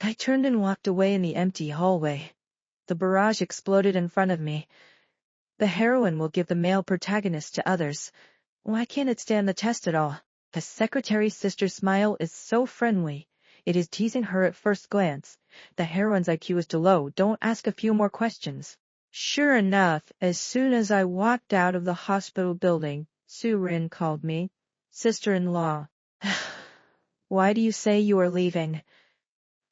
I turned and walked away in the empty hallway. The barrage exploded in front of me. The heroine will give the male protagonist to others. Why can't it stand the test at all? The secretary's sister's smile is so friendly. It is teasing her at first glance. The heroine's IQ is too low. Don't ask a few more questions. Sure enough, as soon as I walked out of the hospital building, Su-rin called me. Sister-in-law. Why do you say you are leaving?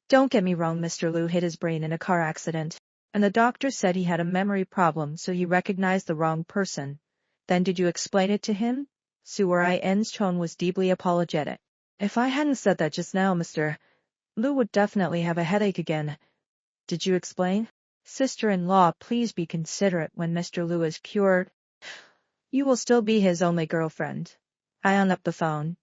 Don't get me wrong, Mr. Liu hit his brain in a car accident, and the doctor said he had a memory problem, so you recognized the wrong person. Then did you explain it to him? Su-rin's tone was deeply apologetic. If I hadn't said that just now, Mr. Liu would definitely have a headache again. Did you explain? Sister-in-law, please be considerate when Mr. Liu is cured. You will still be his only girlfriend. I hung up the phone.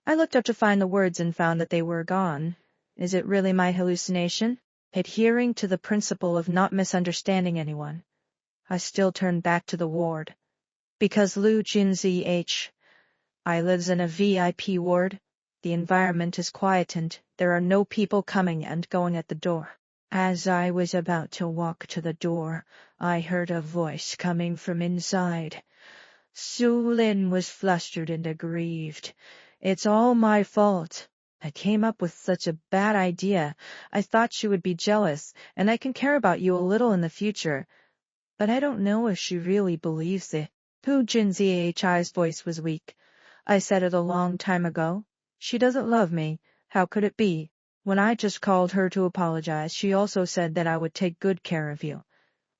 I looked up to find the words and found that they were gone. Is it really my hallucination? Adhering to the principle of not misunderstanding anyone, I still turned back to the ward. Because Liu Junzh. I lives in a VIP ward. The environment is quietened. There are no people coming and going at the door. As I was about to walk to the door, I heard a voice coming from inside. Su-lin was flustered and aggrieved. It's all my fault. I came up with such a bad idea. I thought she would be jealous, and I can care about you a little in the future. But I don't know if she really believes it. Hu Junzhi's voice was weak. I said it a long time ago. She doesn't love me. How could it be? When I just called her to apologize, she also said that I would take good care of you.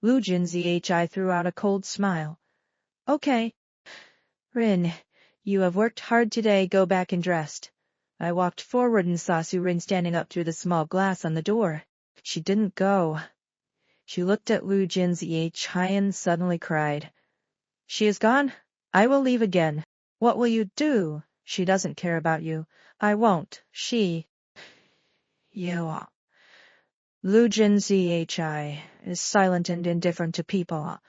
Lu Junzhi threw out a cold smile. Okay. Rin, you have worked hard today. Go back and rest. I walked forward and saw Su-rin standing up through the small glass on the door. She didn't go. She looked at Lu Junzhi and suddenly cried. She is gone? I will leave again. What will you do? She doesn't care about you. I won't. She... You. Lu Junzhi is silent and indifferent to people,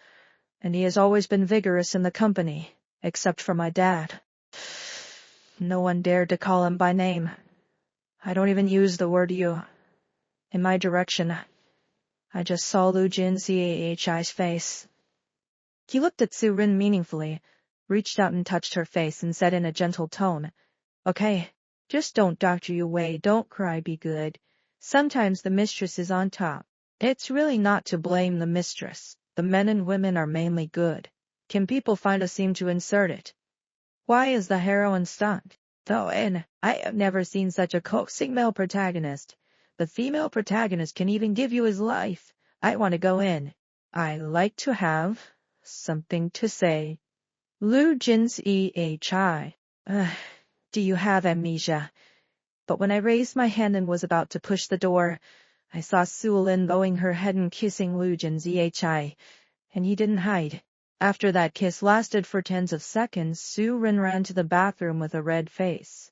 and he has always been vigorous in the company, except for my dad. No one dared to call him by name. I don't even use the word you. In my direction, I just saw Lu Junzhi's face. He looked at Su-rin meaningfully, reached out and touched her face and said in a gentle tone, Okay, just don't doctor you away, don't cry, be good. Sometimes the mistress is on top. It's really not to blame the mistress. The men and women are mainly good. Can people find a seam to insert it? Why is the heroine stunned? And I have never seen such a coaxing male protagonist. The female protagonist can even give you his life. I want to go in. I like to have something to say. Lu Junzhi. Do you have amnesia? But when I raised my hand and was about to push the door, I saw Su-lin bowing her head and kissing Lu Junzhi, and he didn't hide. After that kiss lasted for tens of seconds, Su-rin ran to the bathroom with a red face.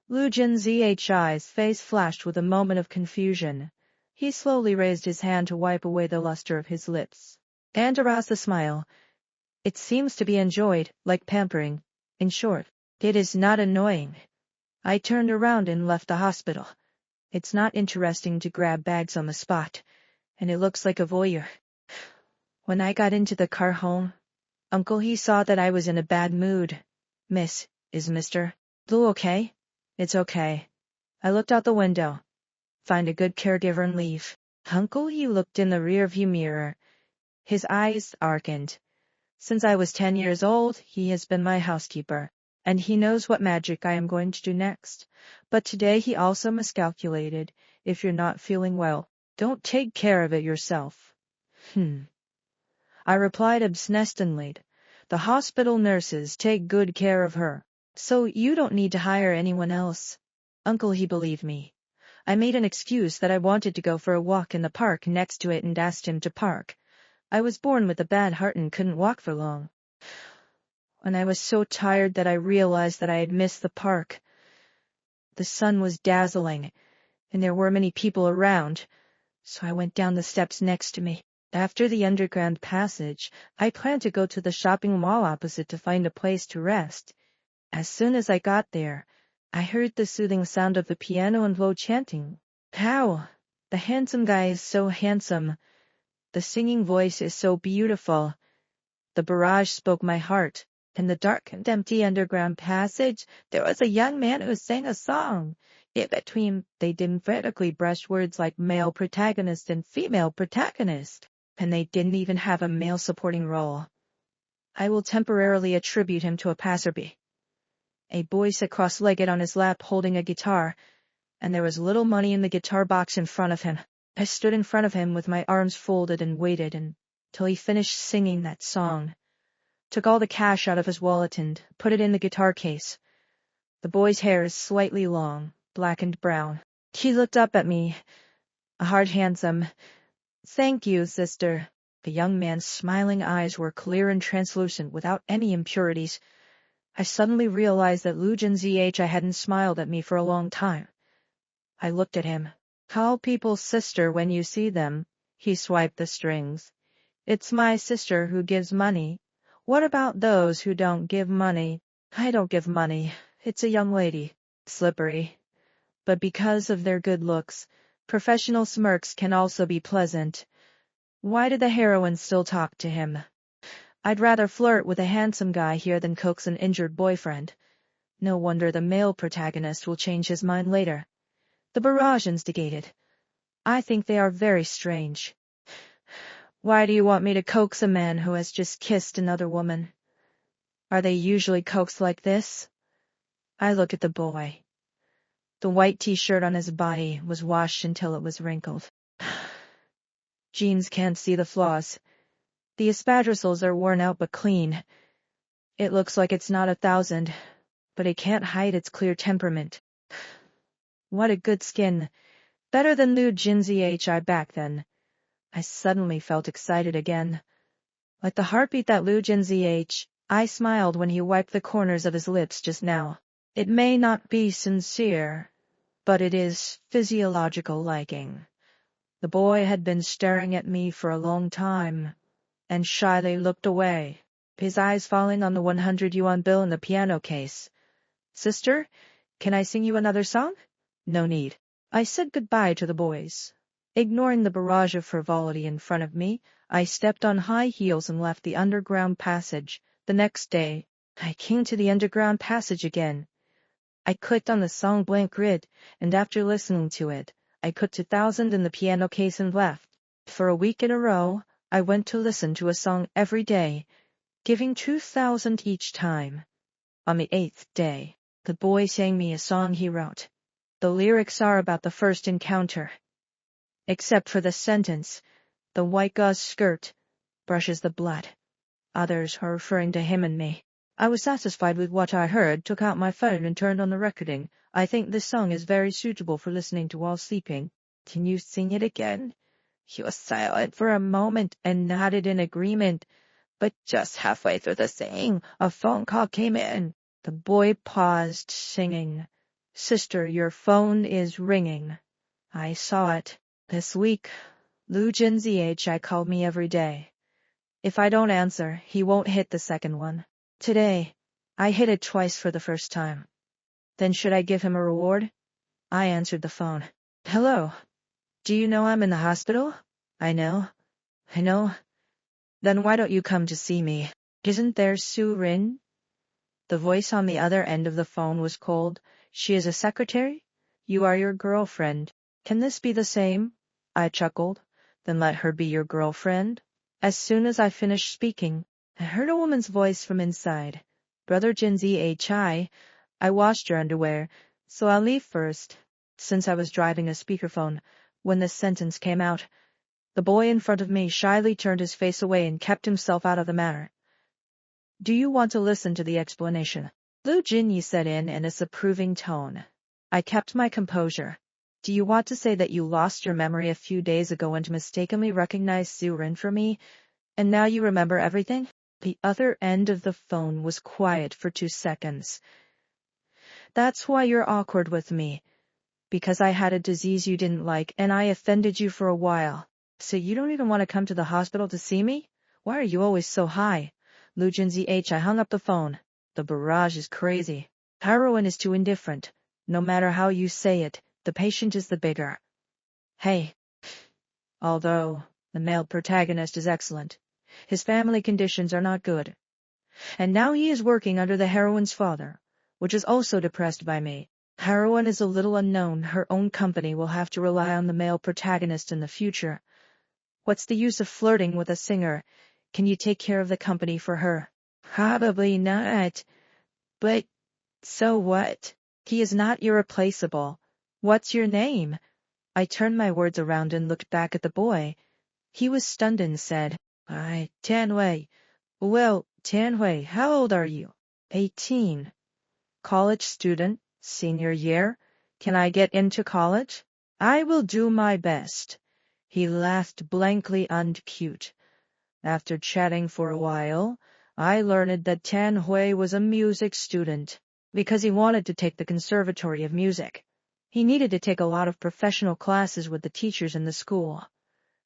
Lu Junzhi's face flashed with a moment of confusion. He slowly raised his hand to wipe away the luster of his lips, and aroused the smile. It seems to be enjoyed, like pampering. In short, it is not annoying. I turned around and left the hospital. It's not interesting to grab bags on the spot, and it looks like a voyeur. When I got into the car home, Uncle he saw that I was in a bad mood. Miss, is Mr. Liu okay? It's okay. I looked out the window. Find a good caregiver and leave. Uncle he looked in the rearview mirror. His eyes darkened. Since I was 10 years old, he has been my housekeeper, and he knows what magic I am going to do next. But today he also miscalculated. If you're not feeling well, don't take care of it yourself. I replied obstinately. The hospital nurses take good care of her, so you don't need to hire anyone else. Uncle he believed me. I made an excuse that I wanted to go for a walk in the park next to it and asked him to park. I was born with a bad heart and couldn't walk for long. When I was so tired that I realized that I had missed the park. The sun was dazzling, and there were many people around, so I went down the steps next to me. After the underground passage, I planned to go to the shopping mall opposite to find a place to rest. As soon as I got there, I heard the soothing sound of the piano and low chanting. How? The handsome guy is so handsome. The singing voice is so beautiful. The barrage spoke my heart. In the dark and empty underground passage, there was a young man who sang a song. In between, they didn't vertically brush words like male protagonist and female protagonist. And they didn't even have a male supporting role. I will temporarily attribute him to a passerby. A boy sat cross-legged on his lap holding a guitar, and there was little money in the guitar box in front of him. I stood in front of him with my arms folded and waited until he finished singing that song. Took all the cash out of his wallet and put it in the guitar case. The boy's hair is slightly long, black and brown. He looked up at me, a hard handsome. "Thank you, sister." The young man's smiling eyes were clear and translucent without any impurities. I suddenly realized that Lu Junzih hadn't smiled at me for a long time. I looked at him. "Call people sister when you see them." He swiped the strings. "It's my sister who gives money. What about those who don't give money?" "I don't give money. It's a young lady." Slippery. But because of their good looks, professional smirks can also be pleasant. Why did the heroine still talk to him? I'd rather flirt with a handsome guy here than coax an injured boyfriend. No wonder the male protagonist will change his mind later. The barrage instigated. I think they are very strange. Why do you want me to coax a man who has just kissed another woman? Are they usually coaxed like this? I look at the boy. The white t-shirt on his body was washed until it was wrinkled. Jeans can't see the flaws. The espadrilles are worn out but clean. It looks like it's not 1,000, but it can't hide its clear temperament. What a good skin. Better than Lu Junzih back then. I suddenly felt excited again. Like the heartbeat that Lu Junzih. I smiled when he wiped the corners of his lips just now. It may not be sincere, but it is physiological liking. The boy had been staring at me for a long time, and shyly looked away, his eyes falling on the 100 yuan bill in the piano case. "Sister, can I sing you another song?" "No need." I said goodbye to the boys. Ignoring the barrage of frivolity in front of me, I stepped on high heels and left the underground passage. The next day, I came to the underground passage again. I clicked on the song Blank Grid, and after listening to it, I put 2,000 in the piano case and left. For a week in a row, I went to listen to a song every day, giving 2,000 each time. On the 8th day, the boy sang me a song he wrote. The lyrics are about the first encounter. Except for the sentence, "The white gauze skirt brushes the blood." Others are referring to him and me. I was satisfied with what I heard, took out my phone and turned on the recording. "I think this song is very suitable for listening to while sleeping. Can you sing it again?" He was silent for a moment and nodded in agreement. But just halfway through the singing, a phone call came in. The boy paused, singing, "Sister, your phone is ringing." I saw it. This week, Lu Junzih called me every day. If I don't answer, he won't hit the second one. Today, I hit it twice for the first time. Then should I give him a reward? I answered the phone. "Hello. Do you know I'm in the hospital?" I know. "Then why don't you come to see me? Isn't there Su Rin?" The voice on the other end of the phone was cold. "She is a secretary? You are your girlfriend. Can this be the same?" I chuckled. "Then let her be your girlfriend." As soon as I finished speaking, I heard a woman's voice from inside. "Brother Junzih, I washed your underwear, so I'll leave first." Since I was driving a speakerphone, when this sentence came out, the boy in front of me shyly turned his face away and kept himself out of the matter. "Do you want to listen to the explanation?" Lu Junyi said in a disapproving tone. I kept my composure. "Do you want to say that you lost your memory a few days ago and mistakenly recognized Su Rin for me, and now you remember everything?" The other end of the phone was quiet for 2 seconds. "That's why you're awkward with me. Because I had a disease you didn't like and I offended you for a while. So you don't even want to come to the hospital to see me? Why are you always so high?" Lu Junzih, I hung up the phone. The barrage is crazy. Heroin is too indifferent. No matter how you say it, the patient is the bigger. "Hey, Although the male protagonist is excellent, his family conditions are not good. And now he is working under the heroine's father, which is also depressed by me. Heroine is a little unknown. Her own company will have to rely on the male protagonist in the future. What's the use of flirting with a singer? Can you take care of the company for her? Probably not. But so what? He is not irreplaceable. What's your name? I turned my words around and looked back at the boy. He was stunned and said, Tianhui. Well, Tianhui, how old are you? 18. College student, senior year. Can I get into college? I will do my best. He laughed blankly and cute. After chatting for a while, I learned that Tianhui was a music student because he wanted to take the Conservatory of Music. He needed to take a lot of professional classes with the teachers in the school,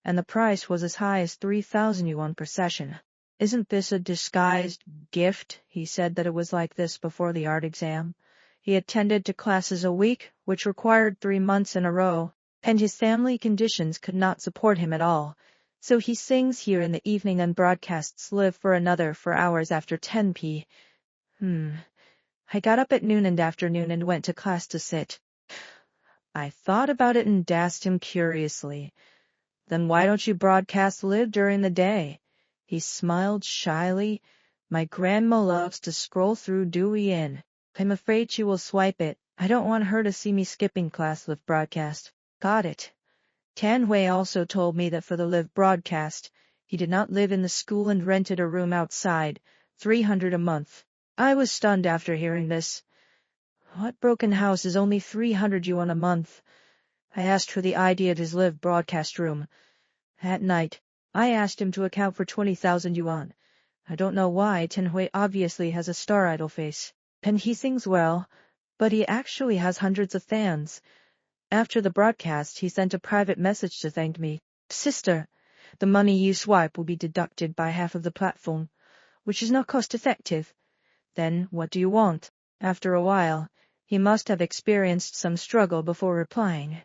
and the price was as high as 3,000 yuan per session. Isn't this a disguised gift? He said that it was like this before the art exam. He attended to classes a week, which required 3 months in a row, and his family conditions could not support him at all. So he sings here in the evening and broadcasts live for another 4 hours after 10 p. I got up at noon and afternoon and went to class to sit. I thought about it and asked him curiously, then why don't you broadcast live during the day? He smiled shyly. My grandma loves to scroll through Douyin. I'm afraid she will swipe it. I don't want her to see me skipping class live broadcast. Got it. Tianhui also told me that for the live broadcast, he did not live in the school and rented a room outside, 300 a month. I was stunned after hearing this. What broken house is only 300 yuan a month? I asked for the ID of his live broadcast room. At night, I asked him to account for 20,000 yuan. I don't know why. Tianhui obviously has a star idol face, and he sings well, but he actually has hundreds of fans. After the broadcast, he sent a private message to thank me. Sister, the money you swipe will be deducted by half of the platform, which is not cost-effective. Then, what do you want? After a while, he must have experienced some struggle before replying.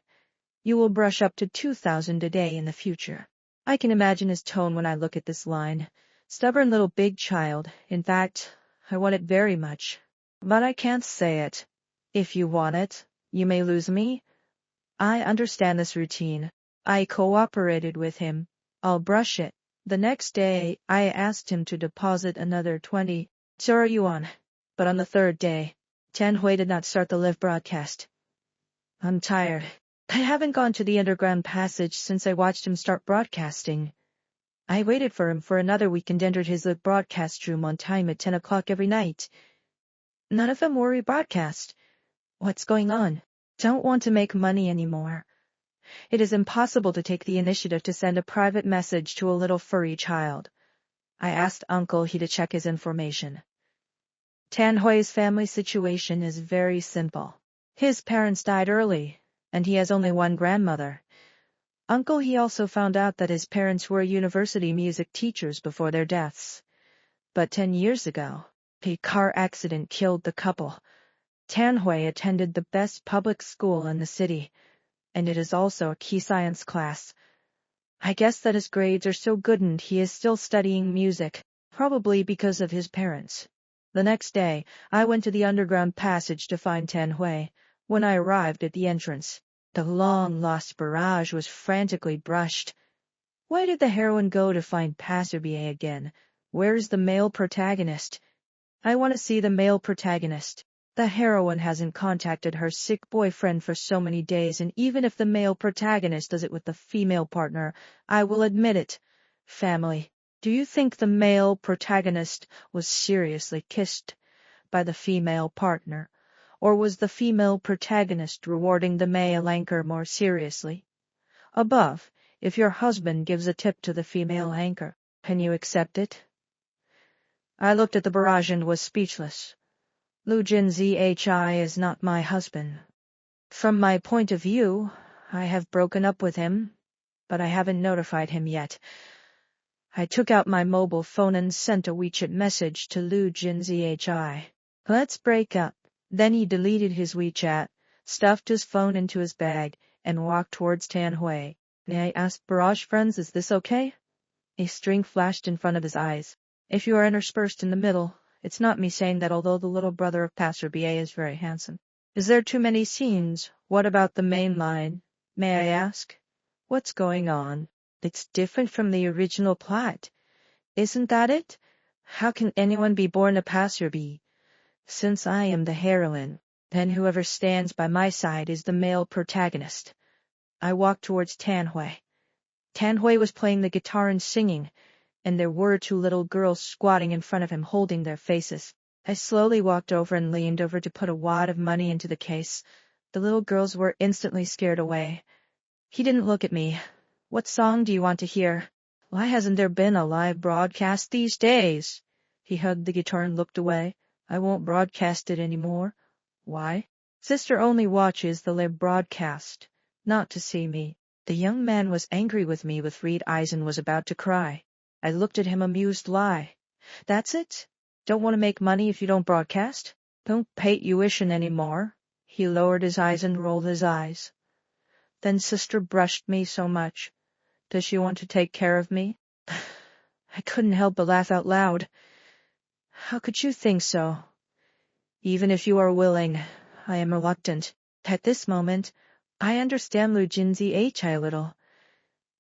You will brush up to 2,000 a day in the future. I can imagine his tone when I look at this line. Stubborn little big child. In fact, I want it very much. But I can't say it. If you want it, you may lose me. I understand this routine. I cooperated with him. I'll brush it. The next day, I asked him to deposit another 20 yuan. But on the third day, Tianhui did not start the live broadcast. I'm tired. I haven't gone to the underground passage since I watched him start broadcasting. I waited for him for another week and entered his live broadcast room on time at 10 o'clock every night. None of them were rebroadcast. What's going on? Don't want to make money anymore. It is impossible to take the initiative to send a private message to a little furry child. I asked Uncle He to check his information. Tianhui's family situation is very simple. His parents died early, and he has only one grandmother. Uncle He also found out that his parents were university music teachers before their deaths. But 10 years ago, a car accident killed the couple. Tianhui attended the best public school in the city, and it is also a key science class. I guess that his grades are so good and he is still studying music, probably because of his parents. The next day, I went to the underground passage to find Tianhui. When I arrived at the entrance, the long-lost barrage was frantically brushed. Why did the heroine go to find Passerby again? Where's the male protagonist? I want to see the male protagonist. The heroine hasn't contacted her sick boyfriend for so many days, and even if the male protagonist does it with the female partner, I will admit it. Family. Do you think the male protagonist was seriously kissed by the female partner, or was the female protagonist rewarding the male anchor more seriously? Above, if your husband gives a tip to the female anchor, can you accept it? I looked at the barrage and was speechless. Lu Jinzhi is not my husband. From my point of view, I have broken up with him, but I haven't notified him yet. I took out my mobile phone and sent a WeChat message to Lu Jinzhi. Let's break up. Then he deleted his WeChat, stuffed his phone into his bag, and walked towards Tianhui. May I ask, Barrage friends, is this okay? A string flashed in front of his eyes. If you are interspersed in the middle, it's not me saying that although the little brother of Pastor B.A. is very handsome. Is there too many scenes? What about the main line? May I ask? What's going on? It's different from the original plot. Isn't that it? How can anyone be born a Pastor B? Since I am the heroine, then whoever stands by my side is the male protagonist. I walked towards Tanhui. Tanhui was playing the guitar and singing, and there were two little girls squatting in front of him holding their faces. I slowly walked over and leaned over to put a wad of money into the case. The little girls were instantly scared away. He didn't look at me. What song do you want to hear? Why hasn't there been a live broadcast these days? He hugged the guitar and looked away. I won't broadcast it anymore. Why? Sister only watches the live broadcast, not to see me. The young man was angry with me with red eyes and was about to cry. I looked at him amused. Lie. That's it? Don't want to make money if you don't broadcast? Don't pay tuition anymore. He lowered his eyes and rolled his eyes. Then sister brushed me so much. Does she want to take care of me? I couldn't help but laugh out loud. How could you think so? Even if you are willing, I am reluctant. At this moment, I understand Lu Jinzi H a little.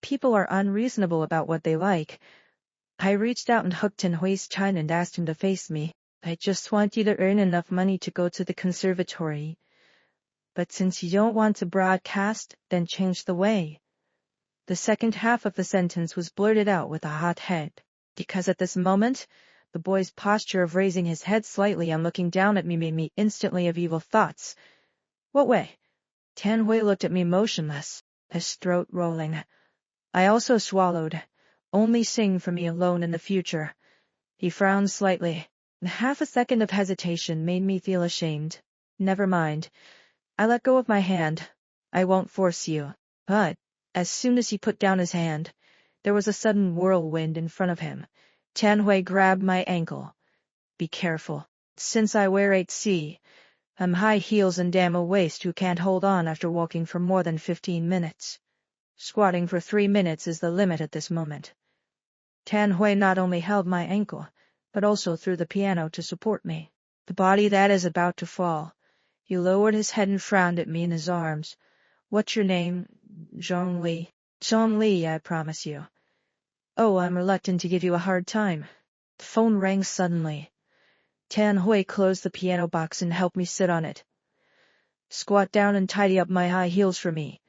People are unreasonable about what they like. I reached out and hooked in Hui's chin and asked him to face me. I just want you to earn enough money to go to the conservatory. But since you don't want to broadcast, then change the way. The second half of the sentence was blurted out with a hot head, because at this moment, the boy's posture of raising his head slightly and looking down at me made me instantly have evil thoughts. What way? Tanhui looked at me motionless, his throat rolling. I also swallowed. Only sing for me alone in the future. He frowned slightly. Half a second of hesitation made me feel ashamed. Never mind. I let go of my hand. I won't force you. But, as soon as he put down his hand, there was a sudden whirlwind in front of him. Tanhui grabbed my ankle. Be careful. Since I wear 8C, I'm high heels and damn a waist who can't hold on after walking for more than 15 minutes. Squatting for 3 minutes is the limit at this moment. Tanhui not only held my ankle, but also threw the piano to support me. The body that is about to fall. He lowered his head and frowned at me in his arms. What's your name? Zhongli. Zhongli, I promise you. Oh, I'm reluctant to give you a hard time. The phone rang suddenly. Tanhui closed the piano box and helped me sit on it. Squat down and tidy up my high heels for me.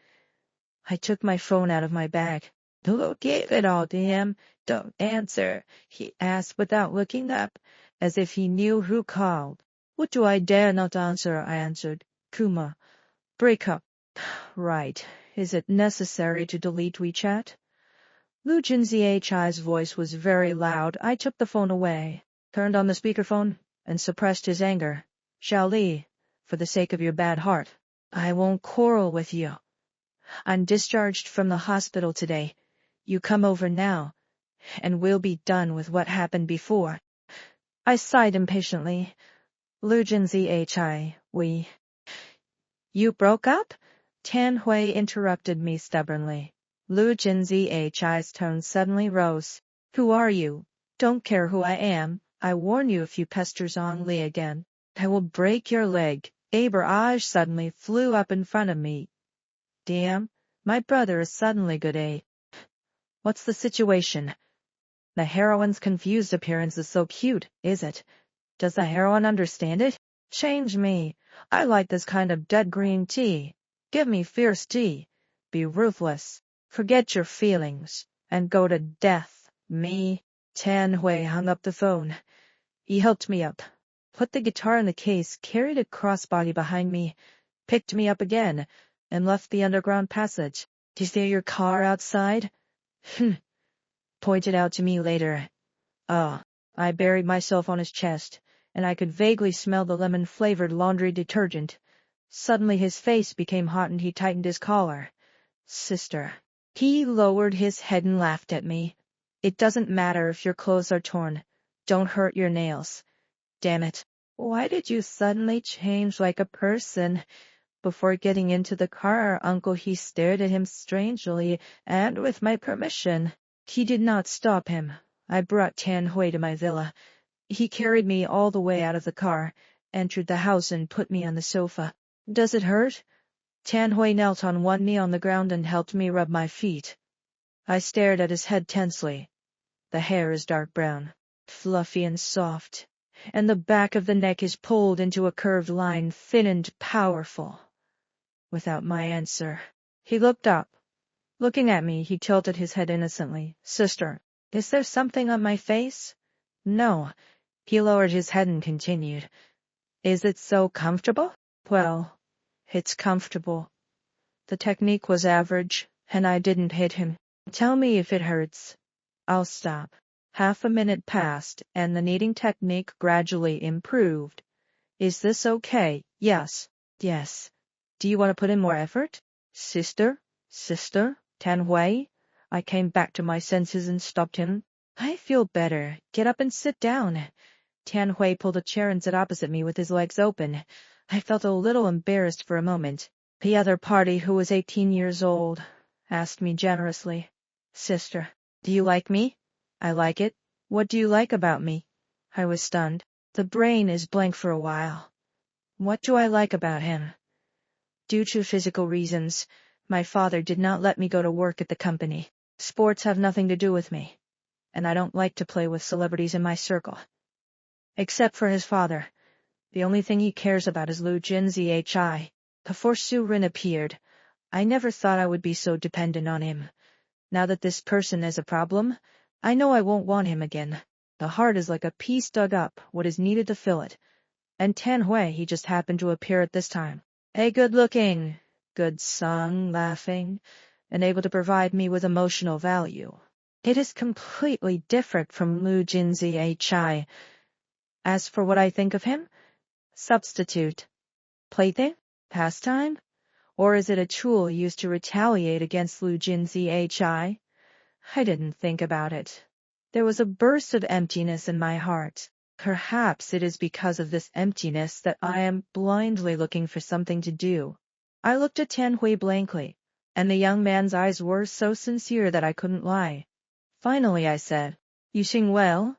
I took my phone out of my bag. Who gave it all to him? Don't answer, he asked without looking up, as if he knew who called. What do I dare not answer? I answered. Kuma. Break up. Right. Is it necessary to delete WeChat? Lu Jinzi's voice was very loud. I took the phone away, turned on the speakerphone, and suppressed his anger. Xiao Li, for the sake of your bad heart, I won't quarrel with you. I'm discharged from the hospital today. You come over now, and we'll be done with what happened before. I sighed impatiently. Lu Jinzi, we... You broke up? Tanhui interrupted me stubbornly. Lu Jinzi's tone suddenly rose. Who are you? Don't care who I am. I warn you if you pester Zhongli again, I will break your leg. A barrage suddenly flew up in front of me. Damn, my brother is suddenly good, eh? What's the situation? The heroine's confused appearance is so cute, is it? Does the heroine understand it? Change me. I like this kind of dead green tea. Give me fierce tea. Be ruthless. Forget your feelings. And go to death. Me. Tanhui hung up the phone. He helped me up. Put the guitar in the case, carried it crossbody behind me, picked me up again, and left the underground passage. Is there your car outside? Pointed out to me later. I buried myself on his chest, and I could vaguely smell the lemon-flavored laundry detergent. Suddenly his face became hot and he tightened his collar. Sister. He lowered his head and laughed at me. It doesn't matter if your clothes are torn. Don't hurt your nails. Damn it. Why did you suddenly change like a person? Before getting into the car, Uncle he stared at him strangely, and with my permission. He did not stop him. I brought Tan Hui to my villa. He carried me all the way out of the car, entered the house and put me on the sofa. Does it hurt? Tan Hui knelt on one knee on the ground and helped me rub my feet. I stared at his head tensely. The hair is dark brown, fluffy and soft, and the back of the neck is pulled into a curved line, thin and powerful. Without my answer, he looked up. Looking at me, he tilted his head innocently. Sister, is there something on my face? No. He lowered his head and continued. Is it so comfortable? Well, it's comfortable. The technique was average, and I didn't hit him. Tell me if it hurts. I'll stop. Half a minute passed, and the kneading technique gradually improved. Is this okay? Yes. Yes. Do you want to put in more effort? Sister? Tan Hui? I came back to my senses and stopped him. I feel better. Get up and sit down. Tan Hui pulled a chair and sat opposite me with his legs open. I felt a little embarrassed for a moment. The other party, who was 18 years old, asked me generously, Sister, do you like me? I like it. What do you like about me? I was stunned. The brain is blank for a while. What do I like about him? Due to physical reasons, my father did not let me go to work at the company. Sports have nothing to do with me, and I don't like to play with celebrities in my circle. Except for his father. The only thing he cares about is Lu Jinzhi. Before Su Rin appeared, I never thought I would be so dependent on him. Now that this person is a problem, I know I won't want him again. The heart is like a piece dug up, what is needed to fill it. And Tan Hui, he just happened to appear at this time. A good-looking, good son, laughing, and able to provide me with emotional value. It is completely different from Lu Jinzhi. As for what I think of him, substitute, plaything, pastime, or is it a tool used to retaliate against Lu Jinzhi? I didn't think about it. There was a burst of emptiness in my heart. Perhaps it is because of this emptiness that I am blindly looking for something to do. I looked at Tan Hui blankly, and the young man's eyes were so sincere that I couldn't lie. Finally I said, You sing well?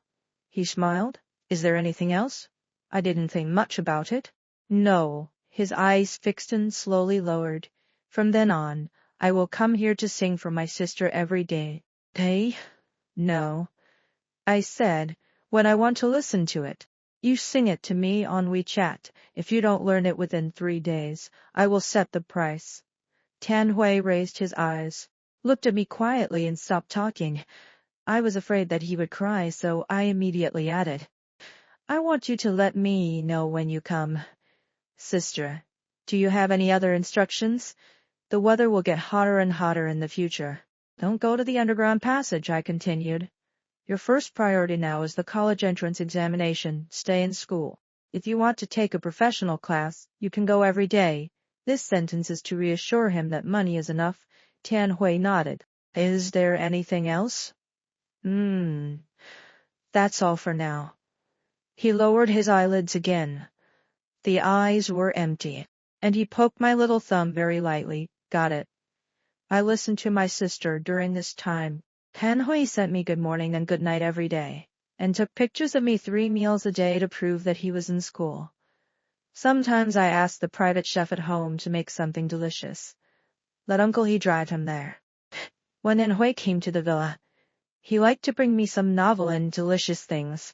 He smiled. Is there anything else? I didn't think much about it. No. His eyes fixed and slowly lowered. From then on, I will come here to sing for my sister every day. Day? No. I said, when I want to listen to it. You sing it to me on WeChat. If you don't learn it within 3 days, I will set the price. Tan Hui raised his eyes, looked at me quietly and stopped talking. I was afraid that he would cry, so I immediately added, I want you to let me know when you come. Sister, do you have any other instructions? The weather will get hotter and hotter in the future. Don't go to the underground passage, I continued. Your first priority now is the college entrance examination. Stay in school. If you want to take a professional class, you can go every day. This sentence is to reassure him that money is enough. Tan Hui nodded. Is there anything else? That's all for now. He lowered his eyelids again. The eyes were empty, and he poked my little thumb very lightly. Got it. I listened to my sister during this time. Tan Hui sent me good morning and good night every day, and took pictures of me 3 meals a day to prove that he was in school. Sometimes I asked the private chef at home to make something delicious. Let Uncle he drive him there. When Tan Hui came to the villa, he liked to bring me some novel and delicious things.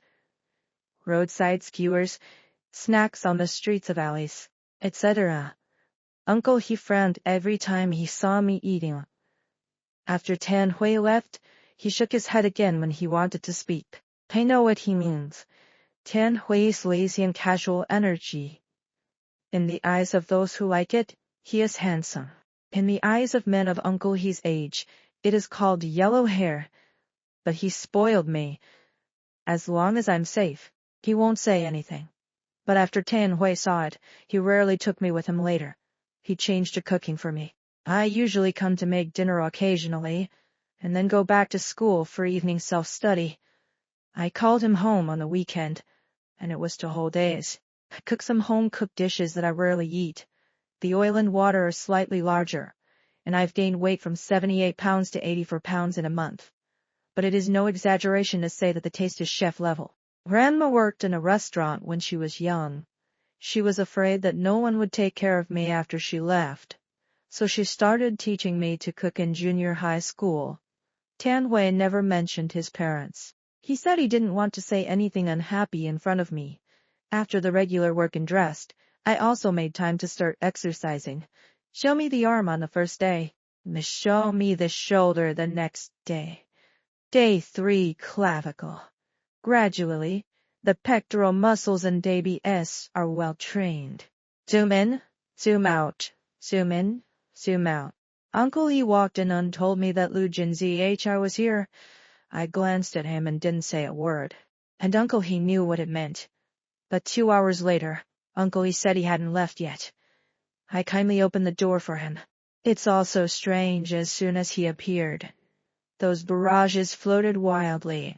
Roadside skewers, snacks on the streets of alleys, etc. Uncle he frowned every time he saw me eating. After Tan Hui left, he shook his head again when he wanted to speak. I know what he means. Tan Hui's lazy and casual energy. In the eyes of those who like it, he is handsome. In the eyes of men of Uncle he's age, it is called yellow hair. But he spoiled me. As long as I'm safe, he won't say anything. But after Tan Hui saw it, he rarely took me with him later. He changed to cooking for me. I usually come to make dinner occasionally, and then go back to school for evening self-study. I called him home on the weekend, and it was to whole days. I cook some home-cooked dishes that I rarely eat. The oil and water are slightly larger, and I've gained weight from 78 pounds to 84 pounds in a month. But it is no exaggeration to say that the taste is chef level. Grandma worked in a restaurant when she was young. She was afraid that no one would take care of me after she left, so she started teaching me to cook in junior high school. Tanhui never mentioned his parents. He said he didn't want to say anything unhappy in front of me. After the regular work and dressed, I also made time to start exercising. Show me the arm on the first day. Show me the shoulder the next day. Day 3, clavicle. Gradually, the pectoral muscles and ABS are well trained. Zoom in, zoom out, zoom in, zoom out. Uncle He walked in and told me that Lu Jinzhi was here. I glanced at him and didn't say a word. And Uncle He knew what it meant. But 2 hours later, Uncle He said he hadn't left yet. I kindly opened the door for him. It's all so strange. As soon as he appeared, those barrages floated wildly.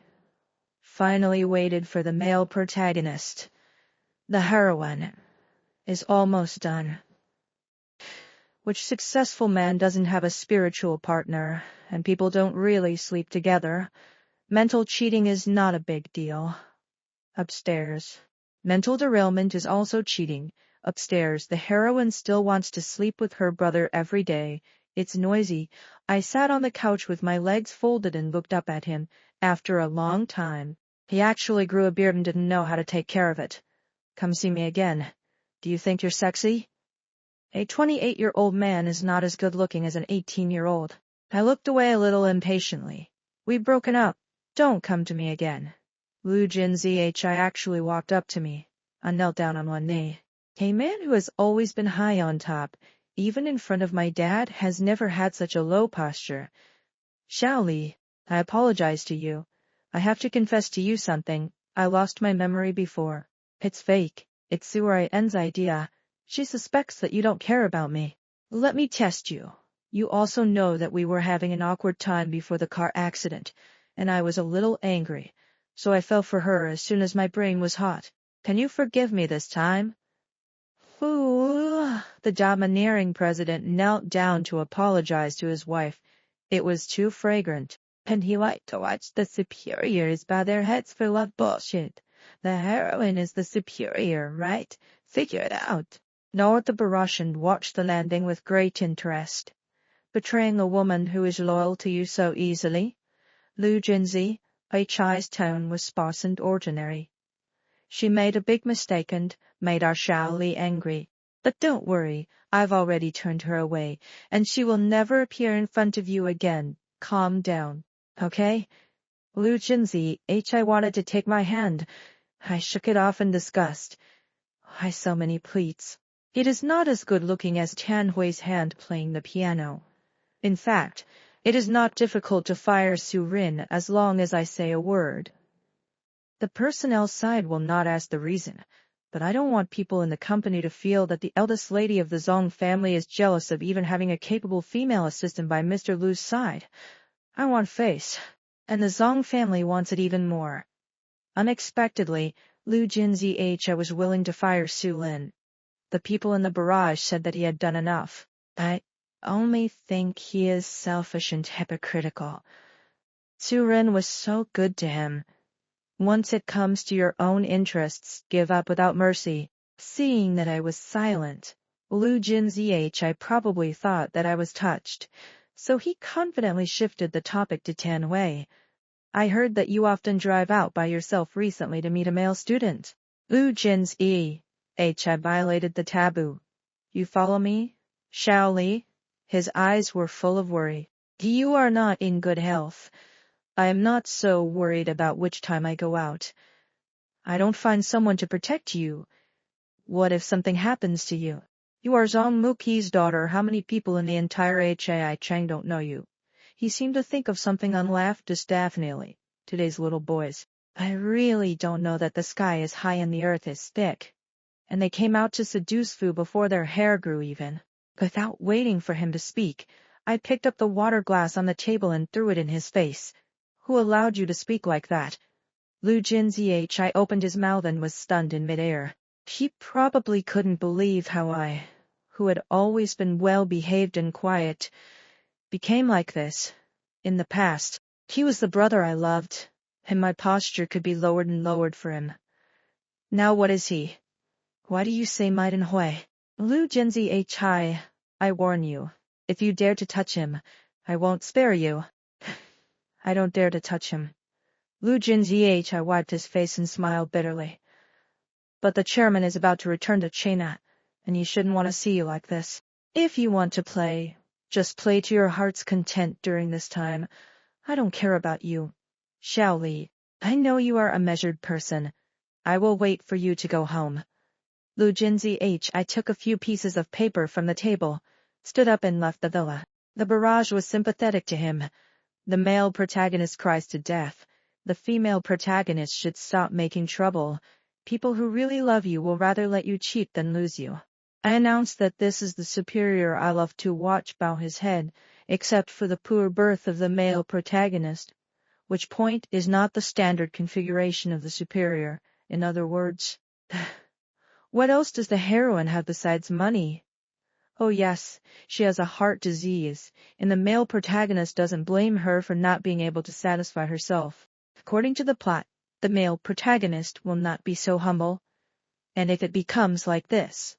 Finally waited for the male protagonist. The heroine is almost done. Which successful man doesn't have a spiritual partner, and people don't really sleep together? Mental cheating is not a big deal. Upstairs. Mental derailment is also cheating. Upstairs, the heroine still wants to sleep with her brother every day. It's noisy. I sat on the couch with my legs folded and looked up at him. After a long time, he actually grew a beard and didn't know how to take care of it. Come see me again. Do you think you're sexy? A 28-year-old man is not as good-looking as an 18-year-old. I looked away a little impatiently. We've broken up. Don't come to me again. Lu Jinzhi actually walked up to me. I knelt down on one knee. A man who has always been high on top, even in front of my dad, has never had such a low posture. Shaoli, I apologize to you. I have to confess to you something. I lost my memory before. It's fake. It's Surai N's idea. She suspects that you don't care about me. Let me test you. You also know that we were having an awkward time before the car accident, and I was a little angry, so I fell for her as soon as my brain was hot. Can you forgive me this time? Ooh, the domineering president knelt down to apologize to his wife. It was too fragrant, and he liked to watch the superiors bow their heads for love bullshit. The heroine is the superior, right? Figure it out. Nor the Russian watched the landing with great interest. Betraying a woman who is loyal to you so easily? Lu Jinzhi, Hi's tone was sparse and ordinary. She made a big mistake and made our Shaoli angry. But don't worry, I've already turned her away, and she will never appear in front of you again. Calm down, okay? Lu Jinzhi, I wanted to take my hand. I shook it off in disgust. Why so many pleats? It is not as good looking as Tanhui's hand playing the piano. In fact, it is not difficult to fire Su Rin as long as I say a word. The personnel side will not ask the reason, but I don't want people in the company to feel that the eldest lady of the Zong family is jealous of even having a capable female assistant by Mr. Lu's side. I want face, and the Zong family wants it even more. Unexpectedly, Lu Jinzhi was willing to fire Su Lin. The people in the barrage said that he had done enough. I only think he is selfish and hypocritical. Su Rin was so good to him. Once it comes to your own interests, give up without mercy. Seeing that I was silent, Lu Jinzhi probably thought that I was touched, so he confidently shifted the topic to Tanhui. I heard that you often drive out by yourself recently to meet a male student. Lu Jinzhi violated the taboo. You follow me, Shaoli? His eyes were full of worry. You are not in good health. I am not so worried about which time I go out. I don't find someone to protect you. What if something happens to you? You are Zhang Muqi's daughter. How many people in the entire Hai Chang don't know you? He seemed to think of something and laughed disapprovingly. Today's little boys. I really don't know that the sky is high and the earth is thick. And they came out to seduce Fu before their hair grew even. Without waiting for him to speak, I picked up the water glass on the table and threw it in his face. Who allowed you to speak like that? Lu Jinzhi opened his mouth and was stunned in midair. He probably couldn't believe how I who had always been well-behaved and quiet, became like this. In the past, he was the brother I loved, and my posture could be lowered and lowered for him. Now what is he? Why do you say Maiden Hui? Lu Jinzi Hi, I warn you. If you dare to touch him, I won't spare you. I don't dare to touch him. Lu Jinzi Hi wiped his face and smiled bitterly. But the chairman is about to return to China, and he shouldn't want to see you like this. If you want to play, just play to your heart's content during this time. I don't care about you. Xiao Li, I know you are a measured person. I will wait for you to go home. Lu Jinzi I took a few pieces of paper from the table, stood up and left the villa. The barrage was sympathetic to him. The male protagonist cries to death. The female protagonist should stop making trouble. People who really love you will rather let you cheat than lose you. I announced that this is the superior I love to watch bow his head, except for the poor birth of the male protagonist, which point is not the standard configuration of the superior. In other words, what else does the heroine have besides money? Oh yes, she has a heart disease, and the male protagonist doesn't blame her for not being able to satisfy herself. According to the plot, the male protagonist will not be so humble, and if it becomes like this,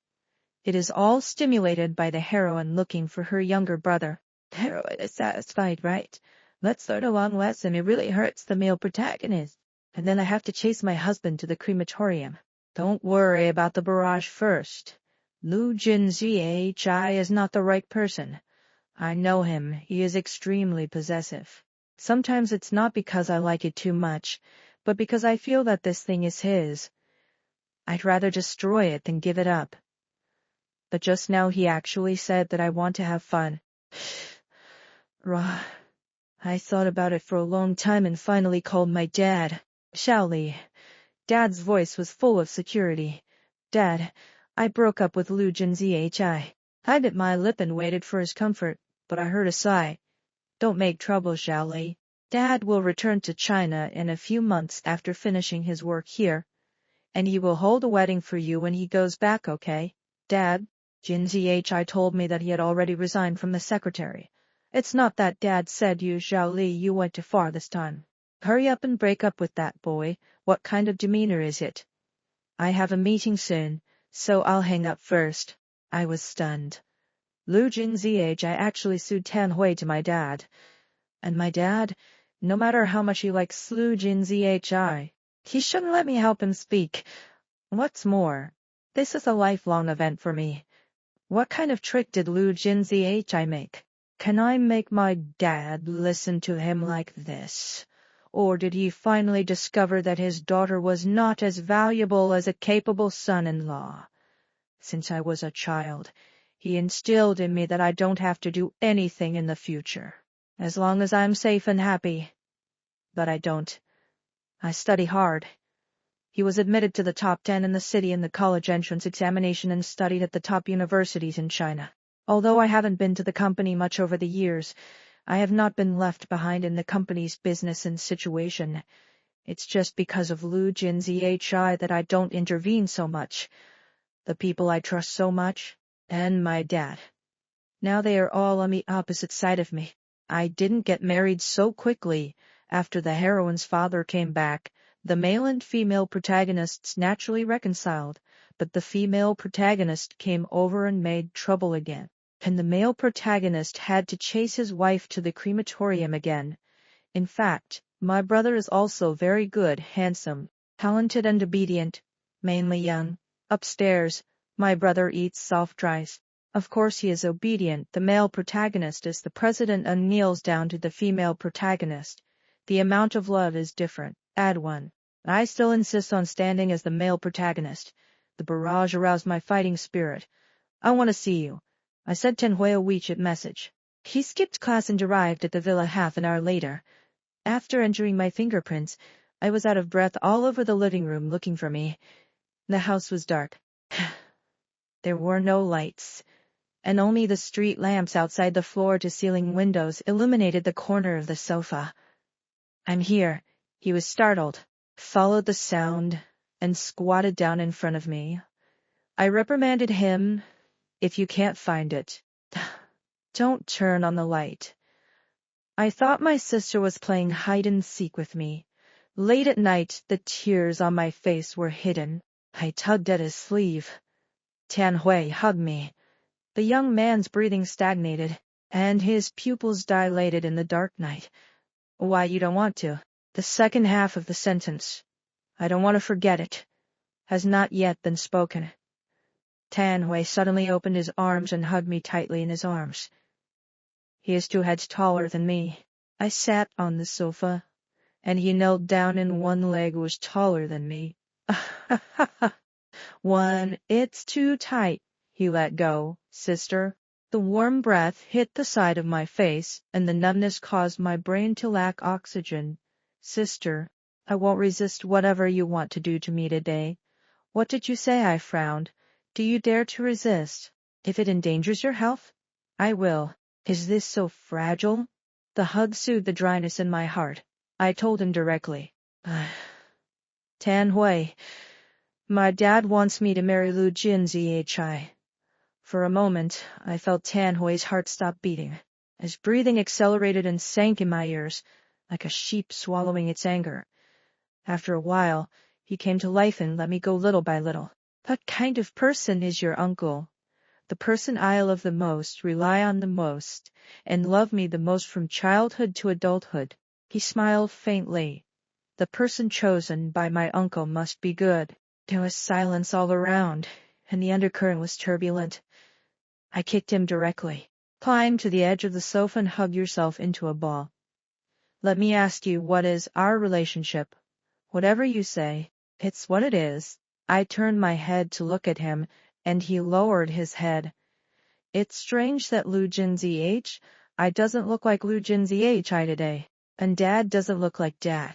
it is all stimulated by the heroine looking for her younger brother. The heroine is satisfied, right? Let's learn a long lesson. It really hurts the male protagonist. And then I have to chase my husband to the crematorium. Don't worry about the barrage first. Lu Jinzi Hi is not the right person. I know him. He is extremely possessive. Sometimes it's not because I like it too much, but because I feel that this thing is his. I'd rather destroy it than give it up. But just now he actually said that I want to have fun. I thought about it for a long time and finally called my dad. Xiao Li. Dad's voice was full of security. Dad, I broke up with Lu Jinzi Hi. I bit my lip and waited for his comfort, but I heard a sigh. Don't make trouble, Xiao Li. Dad will return to China in a few months after finishing his work here, and he will hold a wedding for you when he goes back, okay? Dad, Jinzi Hi told me that he had already resigned from the secretary. It's not that Dad said you, Xiao Li, you went too far this time. Hurry up and break up with that boy. What kind of demeanor is it? I have a meeting soon, so I'll hang up first. I was stunned. Lu Jinzi Hi actually sued Tan Hui to my dad. And my dad, no matter how much he likes Lu Jinzi Hi, he shouldn't let me help him speak. What's more, this is a lifelong event for me. What kind of trick did Lu Jinzi Hi make? Can I make my dad listen to him like this? Or did he finally discover that his daughter was not as valuable as a capable son-in-law? Since I was a child, he instilled in me that I don't have to do anything in the future, as long as I'm safe and happy. But I don't. I study hard. He was admitted to the top 10 in the city in the college entrance examination and studied at the top universities in China. Although I haven't been to the company much over the years, I have not been left behind in the company's business and situation. It's just because of Lu Jinzi Hi that I don't intervene so much. The people I trust so much, and my dad. Now they are all on the opposite side of me. I didn't get married so quickly. After the heroine's father came back, the male and female protagonists naturally reconciled, but the female protagonist came over and made trouble again. And the male protagonist had to chase his wife to the crematorium again. In fact, my brother is also very good, handsome, talented and obedient, mainly young. Upstairs, my brother eats soft rice. Of course he is obedient. The male protagonist is the president and kneels down to the female protagonist. The amount of love is different. Add one. I still insist on standing as the male protagonist. The barrage aroused my fighting spirit. I want to see you. I sent Tan Hui a WeChat message. He skipped class and arrived at the villa half an hour later. After entering my fingerprints, I was out of breath all over the living room looking for me. The house was dark. There were no lights, and only the street lamps outside the floor-to-ceiling windows illuminated the corner of the sofa. I'm here. He was startled, followed the sound, and squatted down in front of me. I reprimanded him. If you can't find it, don't turn on the light. I thought my sister was playing hide and seek with me. Late at night, the tears on my face were hidden. I tugged at his sleeve. Tianhui hugged me. The young man's breathing stagnated, and his pupils dilated in the dark night. Why you don't want to? The second half of the sentence, I don't want to forget it, has not yet been spoken. Tianhui suddenly opened his arms and hugged me tightly in his arms. He is 2 heads taller than me. I sat on the sofa, and he knelt down and one leg was taller than me. One, it's too tight. He let go. Sister. The warm breath hit the side of my face, and the numbness caused my brain to lack oxygen. Sister, I won't resist whatever you want to do to me today. What did you say? I frowned. Do you dare to resist? If it endangers your health, I will. Is this so fragile? The hug soothed the dryness in my heart. I told him directly. Tianhui, my dad wants me to marry Lu Jinzi. For a moment, I felt Tianhui's heart stop beating. His breathing accelerated and sank in my ears, like a sheep swallowing its anger. After a while, he came to life and let me go little by little. What kind of person is your uncle? The person I love the most, rely on the most, and love me the most from childhood to adulthood. He smiled faintly. The person chosen by my uncle must be good. There was silence all around, and the undercurrent was turbulent. I kicked him directly. Climb to the edge of the sofa and hug yourself into a ball. Let me ask you, what is our relationship? Whatever you say, it's what it is. I turned my head to look at him, and he lowered his head. It's strange that Lu Jinzi I doesn't look like Lu Jinzi today, and Dad doesn't look like Dad.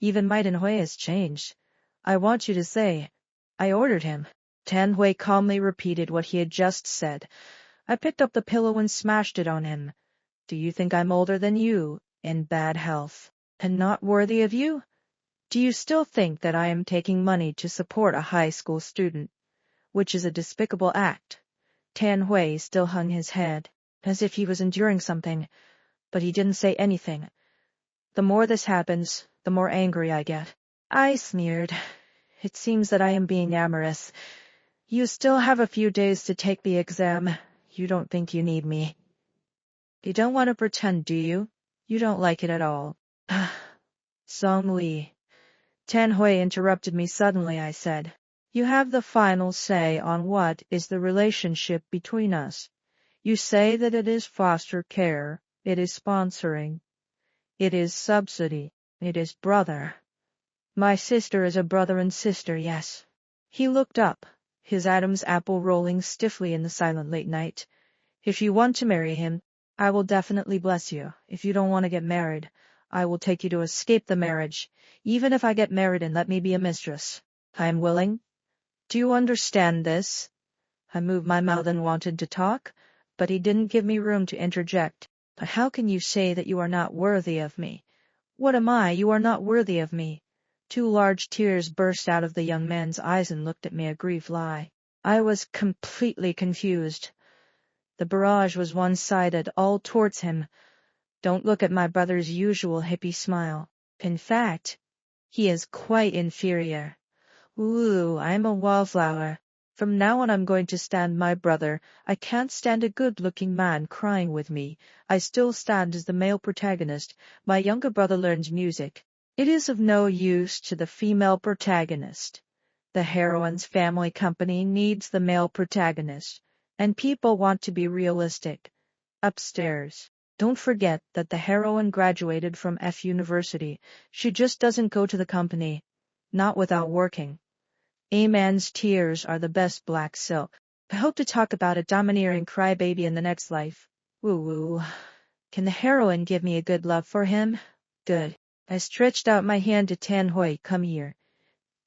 Even my Tianhui has changed. I want you to say, I ordered him. Tianhui calmly repeated what he had just said. I picked up the pillow and smashed it on him. Do you think I'm older than you, in bad health, and not worthy of you? Do you still think that I am taking money to support a high school student, which is a despicable act? Tianhui still hung his head, as if he was enduring something, but he didn't say anything. The more this happens, the more angry I get. I sneered. It seems that I am being amorous. You still have a few days to take the exam. You don't think you need me. You don't want to pretend, do you? You don't like it at all. Song Li. Tianhui interrupted me suddenly. I said, you have the final say on what is the relationship between us. You say that it is foster care, it is sponsoring, it is subsidy, it is brother. My sister is a brother and sister, yes. He looked up, his Adam's apple rolling stiffly in the silent late night. If you want to marry him, I will definitely bless you. If you don't want to get married, I will take you to escape the marriage, even if I get married and let me be a mistress. I am willing. Do you understand this? I moved my mouth and wanted to talk, but he didn't give me room to interject. But how can you say that you are not worthy of me? What am I? You are not worthy of me. 2 large tears burst out of the young man's eyes and looked at me a grief lie. I was completely confused. The barrage was one-sided, all towards him. Don't look at my brother's usual hippie smile. In fact, he is quite inferior. Ooh, I'm a wallflower. From now on I'm going to stand my brother. I can't stand a good-looking man crying with me. I still stand as the male protagonist. My younger brother learns music. It is of no use to the female protagonist. The heroine's family company needs the male protagonist, and people want to be realistic. Upstairs. Don't forget that the heroine graduated from F University. She just doesn't go to the company. Not without working. A man's tears are the best black silk. I hope to talk about a domineering crybaby in the next life. Woo-woo. Can the heroine give me a good love for him? Good. I stretched out my hand to Tianhui. Come here.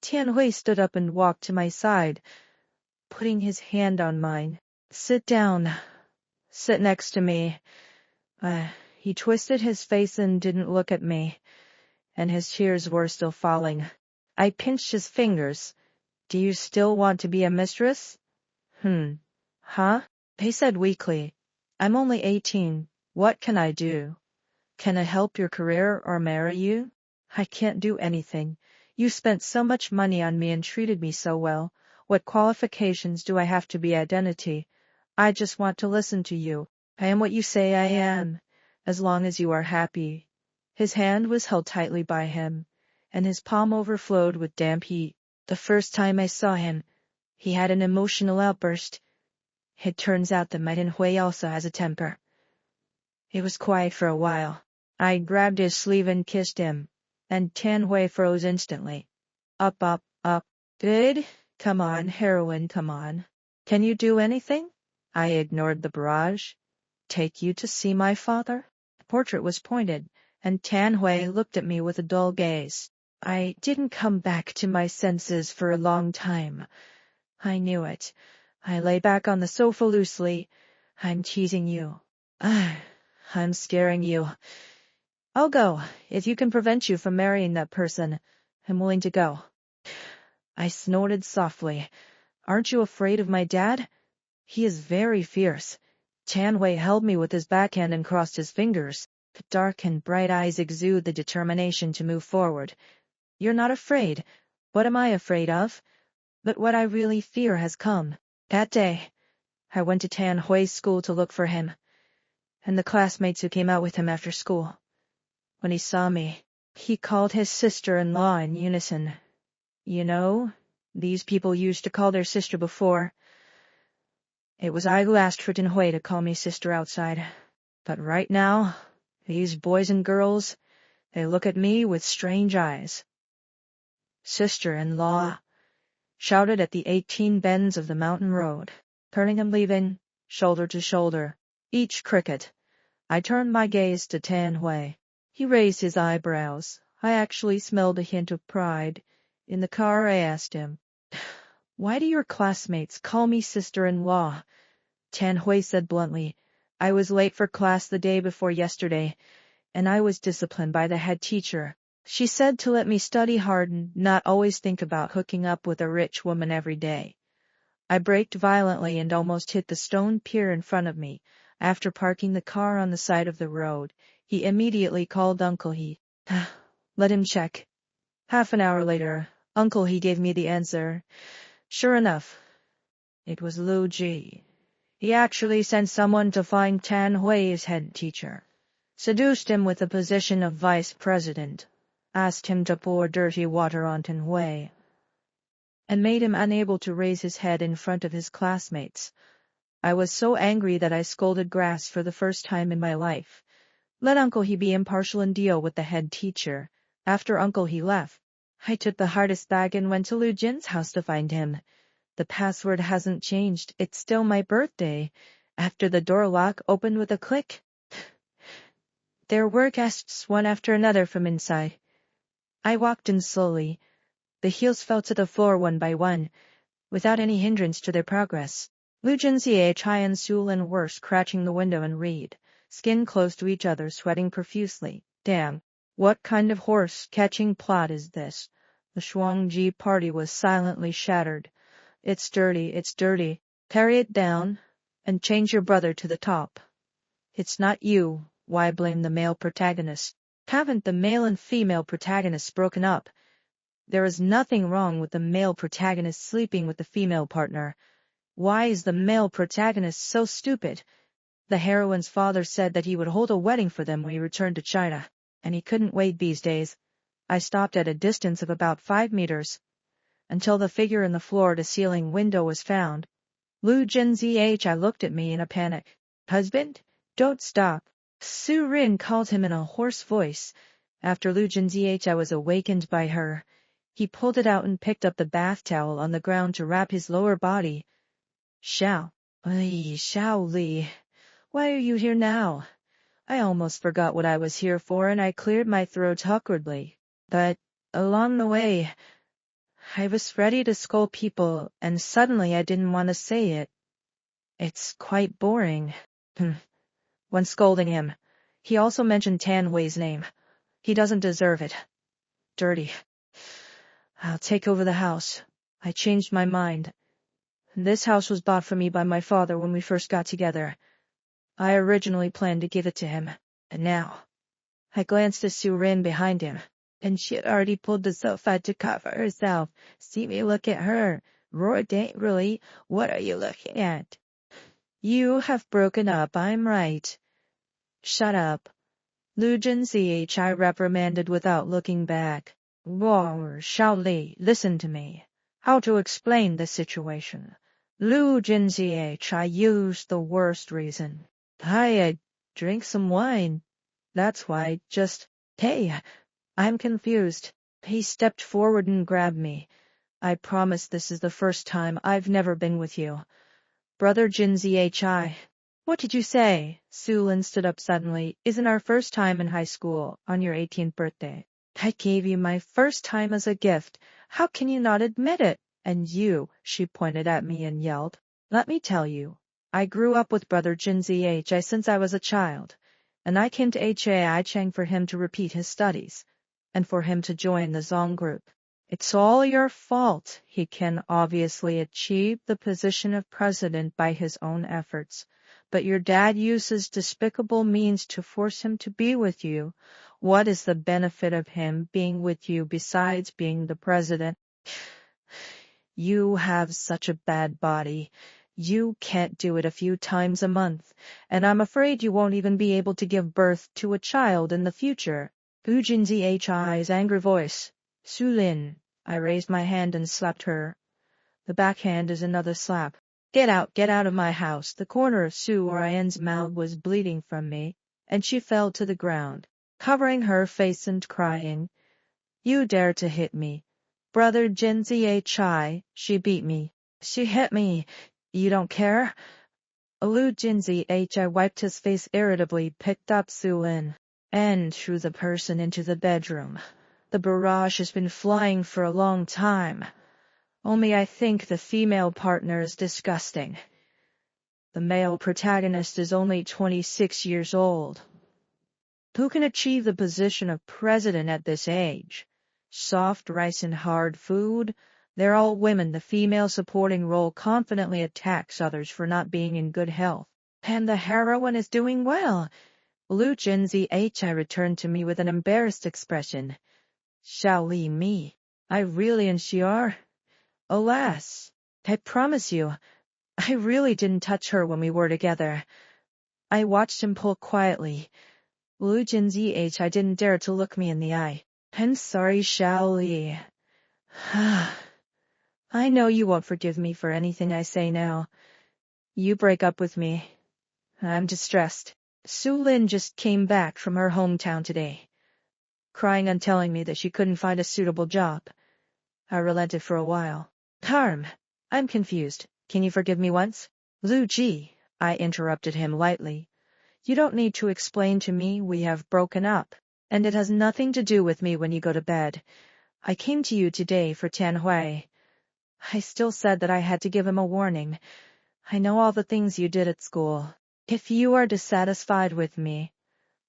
Tianhui stood up and walked to my side, putting his hand on mine. Sit down. Sit next to me. He twisted his face and didn't look at me, and his tears were still falling. I pinched his fingers. Do you still want to be a mistress? Huh? He said weakly. I'm only 18. What can I do? Can I help your career or marry you? I can't do anything. You spent so much money on me and treated me so well. What qualifications do I have to be identity? I just want to listen to you. I am what you say I am, as long as you are happy. His hand was held tightly by him, and his palm overflowed with damp heat. The first time I saw him, he had an emotional outburst. It turns out that my Hui also has a temper. He was quiet for a while. I grabbed his sleeve and kissed him, and Tan Hui froze instantly. Up, up, up. Good. Come on, heroine, come on. Can you do anything? I ignored the barrage. Take you to see my father? The portrait was pointed, and Tan Hui looked at me with a dull gaze. I didn't come back to my senses for a long time. I knew it. I lay back on the sofa loosely. I'm teasing you. I'm scaring you. I'll go. If you can prevent you from marrying that person, I'm willing to go. I snorted softly. Aren't you afraid of my dad? He is very fierce. Tan Hui held me with his backhand and crossed his fingers. The dark and bright eyes exude the determination to move forward. You're not afraid. What am I afraid of? But what I really fear has come. That day, I went to Tan Hui's school to look for him, and the classmates who came out with him after school. When he saw me, he called his sister-in-law in unison. You know, these people used to call their sister before. It was I who asked for Tan Hui to call me sister outside. But right now, these boys and girls, they look at me with strange eyes. Sister-in-law, shouted at the 18 bends of the mountain road, turning and leaving, shoulder to shoulder, each cricket. I turned my gaze to Tan Hui. He raised his eyebrows. I actually smelled a hint of pride. In the car I asked him, why do your classmates call me sister-in-law? Tan Hui said bluntly, I was late for class the day before yesterday, and I was disciplined by the head teacher. She said to let me study hard and not always think about hooking up with a rich woman every day. I braked violently and almost hit the stone pier in front of me. After parking the car on the side of the road, he immediately called Uncle He. Let him check. Half an hour later, Uncle He gave me the answer. Sure enough, it was Lu Ji. He actually sent someone to find Tan Hui's head teacher, seduced him with the position of vice president, asked him to pour dirty water on Tan Hui, and made him unable to raise his head in front of his classmates. I was so angry that I scolded grass for the first time in my life. Let Uncle He be impartial and deal with the head teacher. After Uncle He left, I took the hardest bag and went to Lu Jin's house to find him. The password hasn't changed. It's still my birthday. After the door lock opened with a click, there were guests one after another from inside. I walked in slowly. The heels fell to the floor one by one, without any hindrance to their progress. Lu Jin, Chi and Sulin were scratching the window and reed, skin close to each other, sweating profusely. Damn, what kind of horse-catching plot is this? The Shuangji party was silently shattered. It's dirty, it's dirty. Carry it down, and change your brother to the top. It's not you. Why blame the male protagonist? Haven't the male and female protagonists broken up? There is nothing wrong with the male protagonist sleeping with the female partner. Why is the male protagonist so stupid? The heroine's father said that he would hold a wedding for them when he returned to China, and he couldn't wait these days. I stopped at a distance of about 5 meters, until the figure in the floor-to-ceiling window was found. Lu Jin Zhi looked at me in a panic. Husband? Don't stop. Su Rin called him in a hoarse voice. After Lu Jin Zhi was awakened by her, he pulled it out and picked up the bath towel on the ground to wrap his lower body. Xiao Li, why are you here now? I almost forgot what I was here for and I cleared my throat awkwardly. But, along the way, I was ready to scold people, and suddenly I didn't want to say it. It's quite boring. When scolding him, he also mentioned Tan Hui's name. He doesn't deserve it. Dirty. I'll take over the house. I changed my mind. This house was bought for me by my father when we first got together. I originally planned to give it to him, and now. I glanced at Surin behind him, and she had already pulled the sofa to cover herself. See me look at her. Roar, ain't really. What are you looking at? You have broken up, I'm right. Shut up. Lujin Chi reprimanded without looking back. Roar, Xiao Li, listen to me. How to explain the situation? Lujin Chi used the worst reason. I drink some wine. That's why, hey, I'm confused. He stepped forward and grabbed me. I promise this is the first time. I've never been with you. Brother Jin Zhi. What did you say? Sulin stood up suddenly. Isn't our first time in high school on your 18th birthday? I gave you my first time as a gift. How can you not admit it? And you, she pointed at me and yelled. Let me tell you, I grew up with Brother Jin Zhi since I was a child. And I came to Hai Chang for him to repeat his studies, and for him to join the Zong group. It's all your fault. He can obviously achieve the position of president by his own efforts, but your dad uses despicable means to force him to be with you. What is the benefit of him being with you besides being the president? You have such a bad body. You can't do it a few times a month, and I'm afraid you won't even be able to give birth to a child in the future. Hu Jinzihi's angry voice. Sulin. I raised my hand and slapped her. The backhand is another slap. Get out of my house. The corner of Su Ryan's mouth was bleeding from me, and she fell to the ground, covering her face and crying. You dare to hit me. Brother Jinzi Chai, she beat me. She hit me. You don't care? Alu Jinzi Hi wiped his face irritably, picked up Sulin, and threw the person into the bedroom. The barrage has been flying for a long time. Only I think the female partner is disgusting. The male protagonist is only 26 years old. Who can achieve the position of president at this age? Soft rice and hard food? They're all women. The female supporting role confidently attacks others for not being in good health. And the heroine is doing well. Lu Jinzi Hi returned to me with an embarrassed expression. Xiao Li me. I really and she are? Alas, I promise you, I really didn't touch her when we were together. I watched him pull quietly. Lu Jinzi Hi didn't dare to look me in the eye. I'm sorry, Xiao Li. I know you won't forgive me for anything I say now. You break up with me. I'm distressed. Su Lin just came back from her hometown today, crying and telling me that she couldn't find a suitable job. I relented for a while. Harm, I'm confused. Can you forgive me once? Lu Ji, I interrupted him lightly. You don't need to explain to me. We have broken up, and it has nothing to do with me when you go to bed. I came to you today for Tian Hui. I still said that I had to give him a warning. I know all the things you did at school. If you are dissatisfied with me,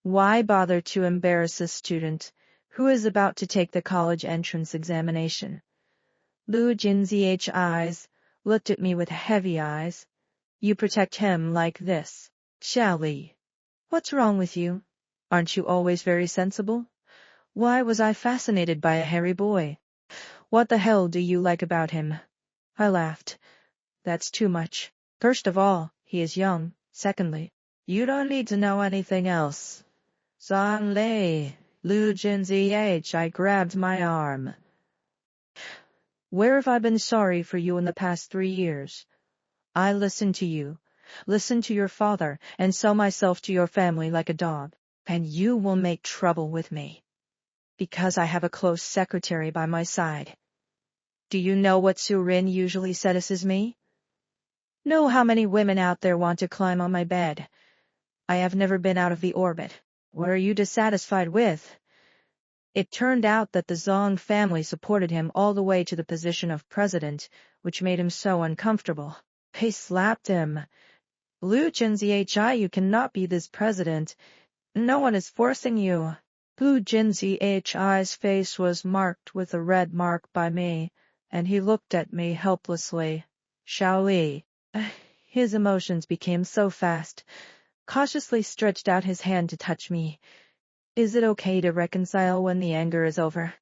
why bother to embarrass a student who is about to take the college entrance examination? Lu Jinzi's eyes looked at me with heavy eyes. You protect him like this. Xiao Li, what's wrong with you? Aren't you always very sensible? Why was I fascinated by a hairy boy? What the hell do you like about him? I laughed. That's too much. First of all, he is young. Secondly, you don't need to know anything else. Zhang Lei, Lu Jinzi. I grabbed my arm. Where have I been sorry for you in the past 3 years? I listened to you, listened to your father, and sell myself to your family like a dog. And you will make trouble with me, because I have a close secretary by my side. Do you know what Surin usually says me? Know how many women out there want to climb on my bed. I have never been out of the orbit. What are you dissatisfied with? It turned out that the Zong family supported him all the way to the position of president, which made him so uncomfortable. They slapped him. Lu Jinzi, you cannot be this president. No one is forcing you. Lu Jinzi's face was marked with a red mark by me, and he looked at me helplessly. Shall we? His emotions became so fast. Cautiously stretched out his hand to touch me. Is it okay to reconcile when the anger is over?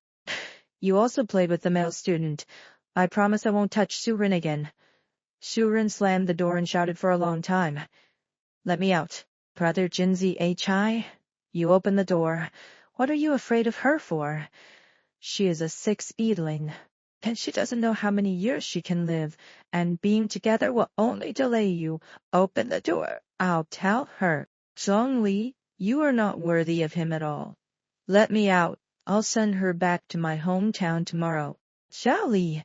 You also played with the male student. I promise I won't touch Surin again. Surin slammed the door and shouted for a long time. Let me out. Brother Jinzi Hi. You open the door. What are you afraid of her for? She is a sick speedling, and she doesn't know how many years she can live, and being together will only delay you. Open the door. I'll tell her. Zhongli, you are not worthy of him at all. Let me out. I'll send her back to my hometown tomorrow. Xiaoli,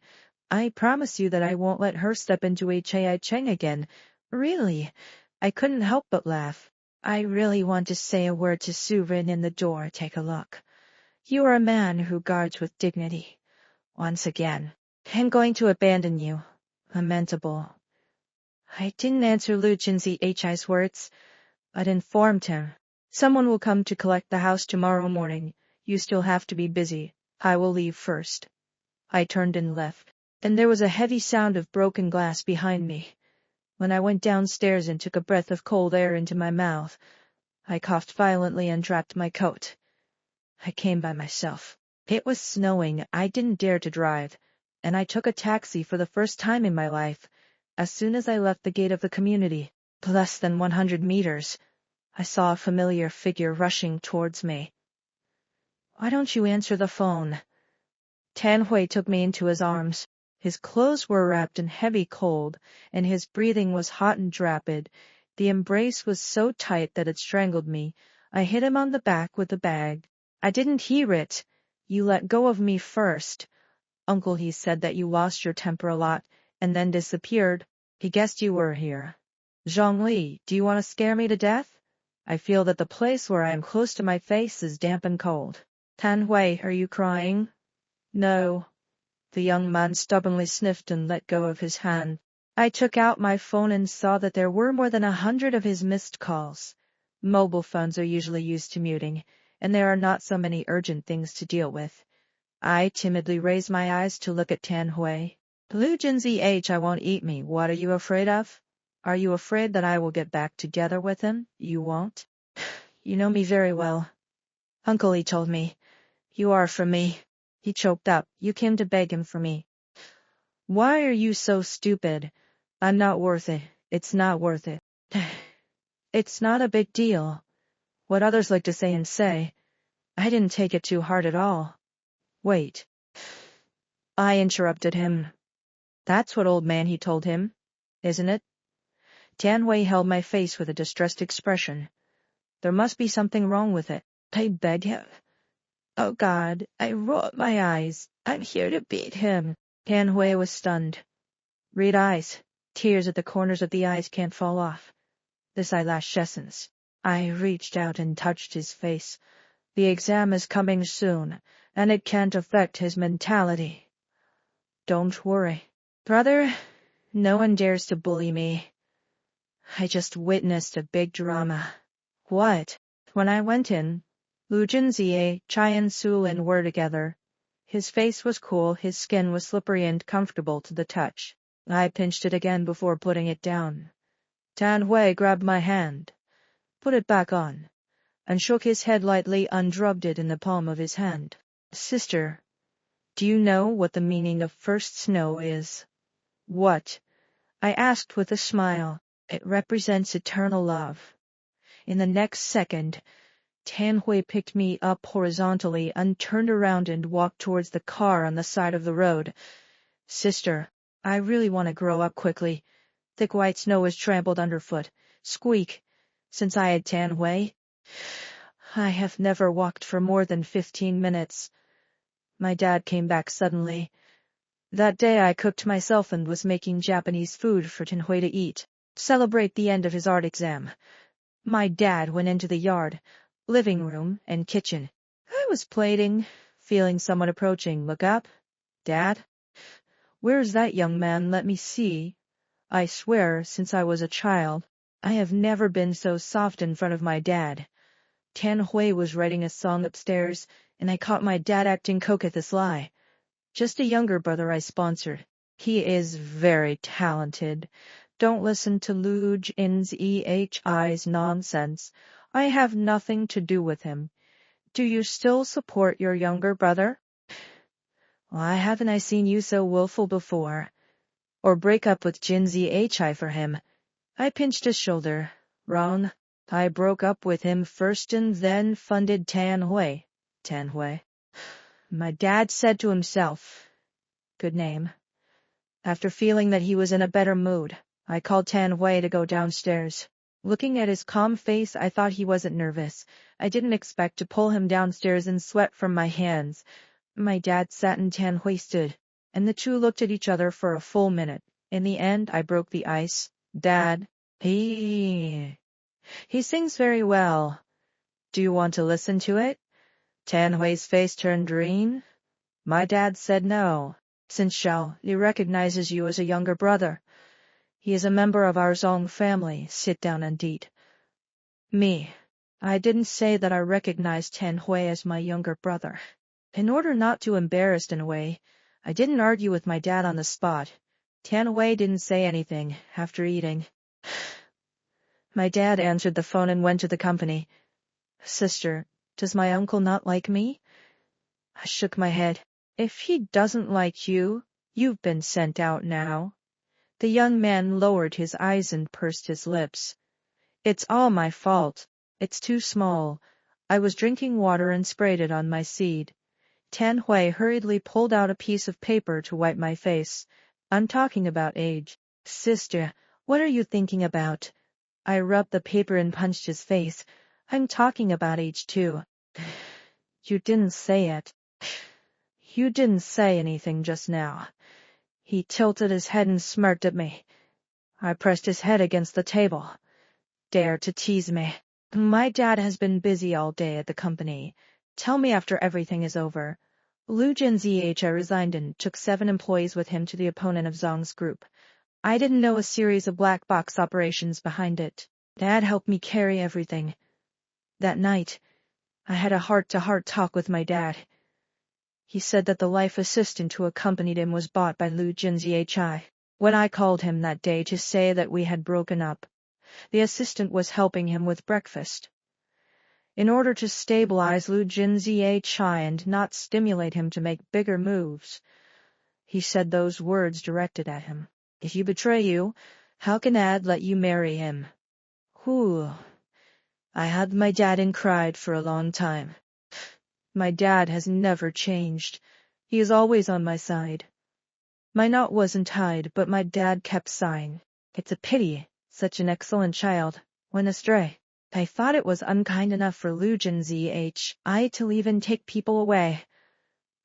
I promise you that I won't let her step into Chai Cheng again. Really, I couldn't help but laugh. I really want to say a word to Surin in the door. Take a look. You are a man who guards with dignity. Once again, I'm going to abandon you. Lamentable. I didn't answer Lu Jinzi Hi's words, but informed him. Someone will come to collect the house tomorrow morning. You still have to be busy. I will leave first. I turned and left, and there was a heavy sound of broken glass behind me. When I went downstairs and took a breath of cold air into my mouth, I coughed violently and dropped my coat. I came by myself. It was snowing. I didn't dare to drive, and I took a taxi for the first time in my life. As soon as I left the gate of the community, less than 100 meters, I saw a familiar figure rushing towards me. Why don't you answer the phone? Tan Hui took me into his arms. His clothes were wrapped in heavy cold, and his breathing was hot and rapid. The embrace was so tight that it strangled me. I hit him on the back with the bag. I didn't hear it. You let go of me first. Uncle, he said that you lost your temper a lot, and then disappeared. He guessed you were here. Zhongli, do you want to scare me to death? I feel that the place where I am close to my face is damp and cold. Tan Hui, are you crying? No. The young man stubbornly sniffed and let go of his hand. I took out my phone and saw that there were more than 100 of his missed calls. Mobile phones are usually used to muting, and there are not so many urgent things to deal with. I timidly raised my eyes to look at Tan Hui. Lu Jinzi I won't eat me. What are you afraid of? Are you afraid that I will get back together with him? You won't? You know me very well. Uncle, he told me. You are for me. He choked up. You came to beg him for me. Why are you so stupid? I'm not worth it. It's not worth it. It's not a big deal. What others like to say and say. I didn't take it too hard at all. Wait. I interrupted him. That's what old man he told him, isn't it? Tan Hui held my face with a distressed expression. There must be something wrong with it. I begged him. Oh God, I rolled my eyes. I'm here to beat him. Tan Hui was stunned. Red eyes. Tears at the corners of the eyes can't fall off. This eyelash essence. I reached out and touched his face. The exam is coming soon, and it can't affect his mentality. Don't worry. Brother, no one dares to bully me. I just witnessed a big drama. What? When I went in, Lu Jinzi, Chai and Sulin were together. His face was cool, his skin was slippery and comfortable to the touch. I pinched it again before putting it down. Tan Hui grabbed my hand, put it back on, and shook his head lightly, undrubbed it in the palm of his hand. Sister, do you know what the meaning of first snow is? What? I asked with a smile. It represents eternal love. In the next second, Tan Hui picked me up horizontally and turned around and walked towards the car on the side of the road. Sister, I really want to grow up quickly. Thick white snow was trampled underfoot. Squeak. Since I had Tan Hui, I have never walked for more than 15 minutes. My dad came back suddenly. That day I cooked myself and was making Japanese food for Tan Hui to eat. Celebrate the end of his art exam. My dad went into the yard, living room, and kitchen. I was plating, feeling someone approaching. Look up. Dad? Where's that young man? Let me see. I swear, since I was a child, I have never been so soft in front of my dad. Tan Hui was writing a song upstairs, and I caught my dad acting coquettously. Just a younger brother I sponsored. He is very talented. Don't listen to Lu Jin's nonsense. I have nothing to do with him. Do you still support your younger brother? Why haven't I seen you so willful before? Or break up with Jinzi for him? I pinched his shoulder. Wrong. I broke up with him first and then funded Tan Hui. Tan Hui. My dad said to himself. Good name. After feeling that he was in a better mood, I called Tan Hui to go downstairs. Looking at his calm face, I thought he wasn't nervous. I didn't expect to pull him downstairs and sweat from my hands. My dad sat and Tan Hui stood, and the two looked at each other for a full minute. In the end, I broke the ice. Dad, he sings very well. Do you want to listen to it? Tan Hui's face turned green. My dad said no, since Xiao Li recognizes you as a younger brother. He is a member of our Zong family. Sit down and eat. Me. I didn't say that I recognized Tan Hui as my younger brother. In order not to embarrass in a way, I didn't argue with my dad on the spot. Tan Hui didn't say anything after eating. My dad answered the phone and went to the company. Sister, does my uncle not like me? I shook my head. If he doesn't like you, you've been sent out now. The young man lowered his eyes and pursed his lips. It's all my fault. It's too small. I was drinking water and sprayed it on my seed. Tan Hui hurriedly pulled out a piece of paper to wipe my face. I'm talking about age. Sister, what are you thinking about? I rubbed the paper and punched his face. I'm talking about age too. You didn't say it. You didn't say anything just now. He tilted his head and smirked at me. I pressed his head against the table. Dare to tease me. My dad has been busy all day at the company. Tell me after everything is over. Lu Jinzi resigned and took 7 employees with him to the opponent of Zong's group. I didn't know a series of black box operations behind it. Dad helped me carry everything. That night, I had a heart-to-heart talk with my dad. He said that the life assistant who accompanied him was bought by Lu Jinzi. When I called him that day to say that we had broken up, the assistant was helping him with breakfast. In order to stabilize Lu Jinzi and not stimulate him to make bigger moves, he said those words directed at him. If you betray you, how can Ad let you marry him? Whew. I hugged my dad and cried for a long time. My dad has never changed. He is always on my side. My knot wasn't tied, but my dad kept sighing. It's a pity, such an excellent child went astray. I thought it was unkind enough for Lu Jinzi to leave and take people away.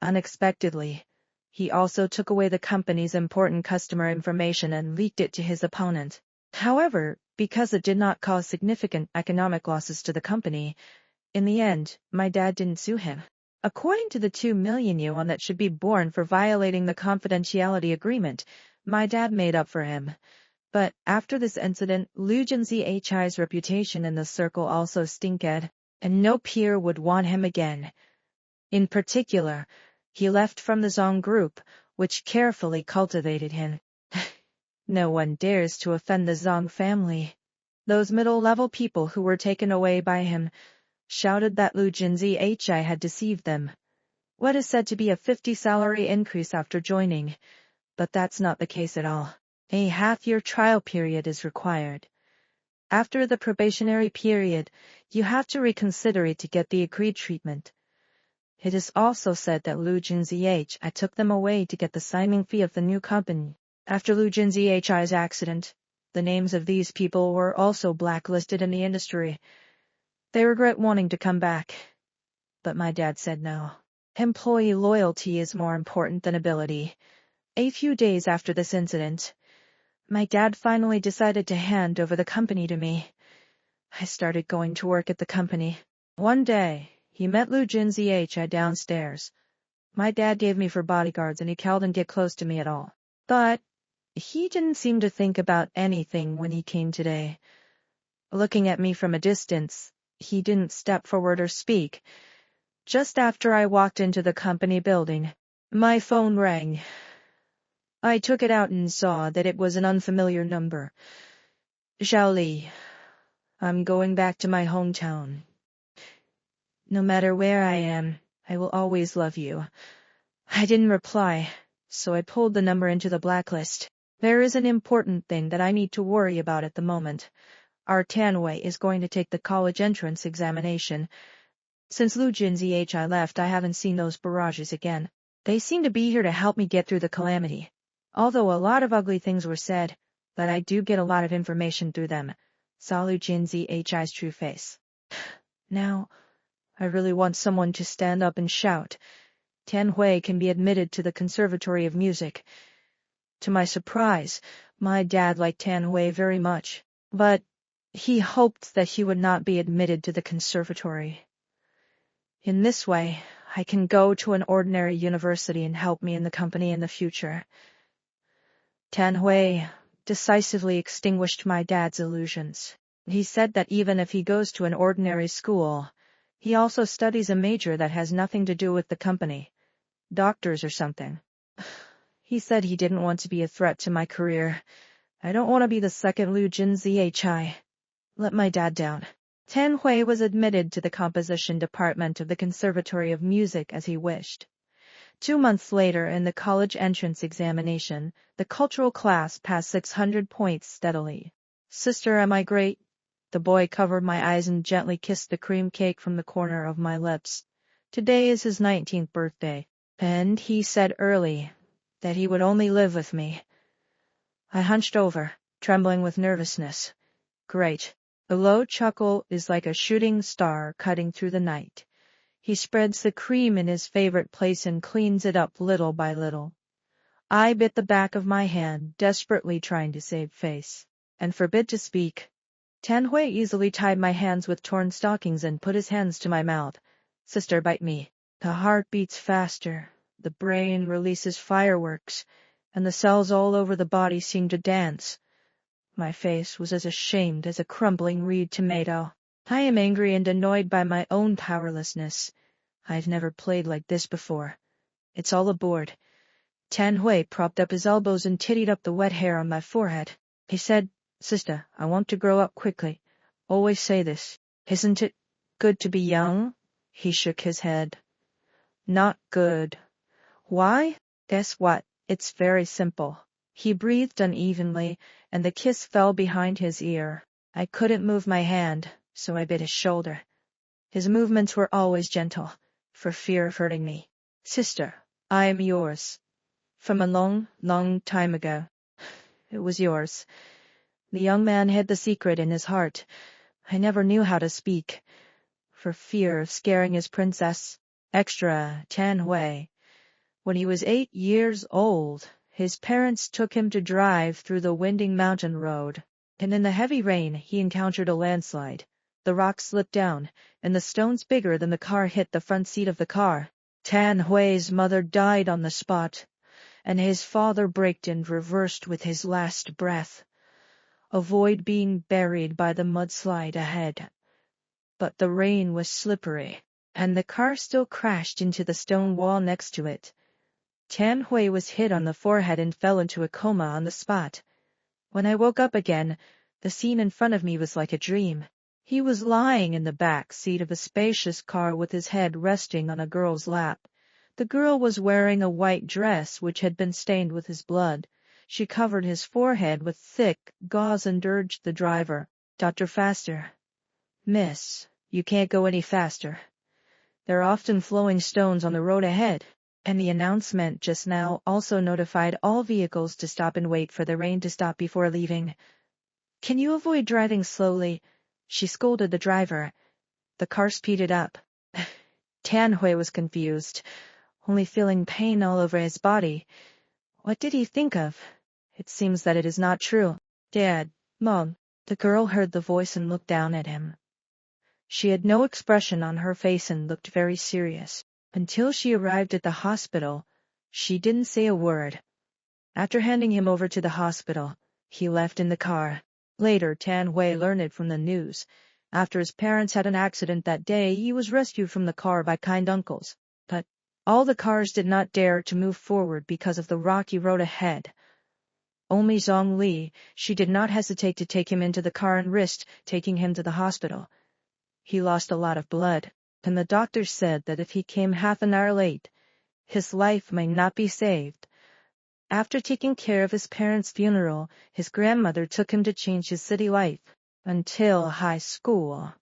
Unexpectedly, he also took away the company's important customer information and leaked it to his opponent. However, because it did not cause significant economic losses to the company, in the end, my dad didn't sue him. According to the 2 million yuan that should be borne for violating the confidentiality agreement, my dad made up for him. But after this incident, Lu Jinzi's reputation in the circle also stinked, and no peer would want him again. In particular, he left from the Zong group, which carefully cultivated him. No one dares to offend the Zong family. Those middle-level people who were taken away by him shouted that Lu Jinzi had deceived them. What is said to be a 50 salary increase after joining, but that's not the case at all. A half-year trial period is required. After the probationary period, you have to reconsider it to get the agreed treatment. It is also said that Lu Jinzi took them away to get the signing fee of the new company. After Lu Jinzi's accident, the names of these people were also blacklisted in the industry. They regret wanting to come back. But my dad said no. Employee loyalty is more important than ability. A few days after this incident, my dad finally decided to hand over the company to me. I started going to work at the company. One day, he met Lu Jinzi downstairs. My dad gave me for bodyguards and he didn't get close to me at all. But he didn't seem to think about anything when he came today. Looking at me from a distance, he didn't step forward or speak. Just after I walked into the company building, my phone rang. I took it out and saw that it was an unfamiliar number. Xiaoli, I'm going back to my hometown. No matter where I am, I will always love you. I didn't reply, so I pulled the number into the blacklist. There is an important thing that I need to worry about at the moment. Our Tanwei is going to take the college entrance examination. Since Lu Jinzi left, I haven't seen those barrages again. They seem to be here to help me get through the calamity. Although a lot of ugly things were said, but I do get a lot of information through them. Saw Lu Jinzi's true face. Now, I really want someone to stand up and shout. Tan Hui can be admitted to the Conservatory of Music. To my surprise, my dad liked Tan Hui very much, but he hoped that he would not be admitted to the conservatory. In this way, I can go to an ordinary university and help me in the company in the future. Tan Hui decisively extinguished my dad's illusions. He said that even if he goes to an ordinary school, he also studies a major that has nothing to do with the company. Doctors or something. He said he didn't want to be a threat to my career. I don't want to be the second Lu Jinzi. Let my dad down. Tan Hui was admitted to the composition department of the Conservatory of Music as he wished. 2 months later, in the college entrance examination, the cultural class passed 600 points steadily. Sister, am I great? The boy covered my eyes and gently kissed the cream cake from the corner of my lips. Today is his 19th birthday, and he said early that he would only live with me. I hunched over, trembling with nervousness. Great. A low chuckle is like a shooting star cutting through the night. He spreads the cream in his favorite place and cleans it up little by little. I bit the back of my hand, desperately trying to save face, and forbid to speak. Tan Hui easily tied my hands with torn stockings and put his hands to my mouth. Sister, bite me. The heart beats faster, the brain releases fireworks, and the cells all over the body seem to dance. My face was as ashamed as a crumbling reed tomato. I am angry and annoyed by my own powerlessness. I've never played like this before. It's all aboard. Tan Hui propped up his elbows and tittied up the wet hair on my forehead. He said, Sister, I want to grow up quickly. Always say this. Isn't it good to be young? He shook his head. Not good. Why? Guess what? It's very simple. He breathed unevenly, and the kiss fell behind his ear. I couldn't move my hand, so I bit his shoulder. His movements were always gentle, for fear of hurting me. Sister, I am yours. From a long, long time ago. It was yours. The young man hid the secret in his heart. I never knew how to speak, for fear of scaring his princess. Extra, Tan Hui. When he was 8 years old, his parents took him to drive through the winding mountain road, and in the heavy rain he encountered a landslide. The rocks slipped down, and the stones bigger than the car hit the front seat of the car. Tan Hui's mother died on the spot, and his father braked and reversed with his last breath. Avoid being buried by the mudslide ahead. But the rain was slippery, and the car still crashed into the stone wall next to it. Tan Hui was hit on the forehead and fell into a coma on the spot. When I woke up again, the scene in front of me was like a dream. He was lying in the back seat of a spacious car with his head resting on a girl's lap. The girl was wearing a white dress which had been stained with his blood. She covered his forehead with thick gauze and urged the driver, Dr. Faster. Miss, you can't go any faster. There are often flowing stones on the road ahead. And the announcement just now also notified all vehicles to stop and wait for the rain to stop before leaving. Can you avoid driving slowly? She scolded the driver. The car speeded up. Tan Hui was confused, only feeling pain all over his body. What did he think of? It seems that it is not true. Dad, Mom. The girl heard the voice and looked down at him. She had no expression on her face and looked very serious. Until she arrived at the hospital, she didn't say a word. After handing him over to the hospital, he left in the car. Later, Tan Hui learned it from the news. After his parents had an accident that day, he was rescued from the car by kind uncles. But All the cars did not dare to move forward because of the rocky road ahead. Only Zhongli, she did not hesitate to take him into the car and risked taking him to the hospital. He lost a lot of blood, and the doctor said that if he came half an hour late, his life might not be saved. After taking care of his parents' funeral, his grandmother took him to change his city life until high school.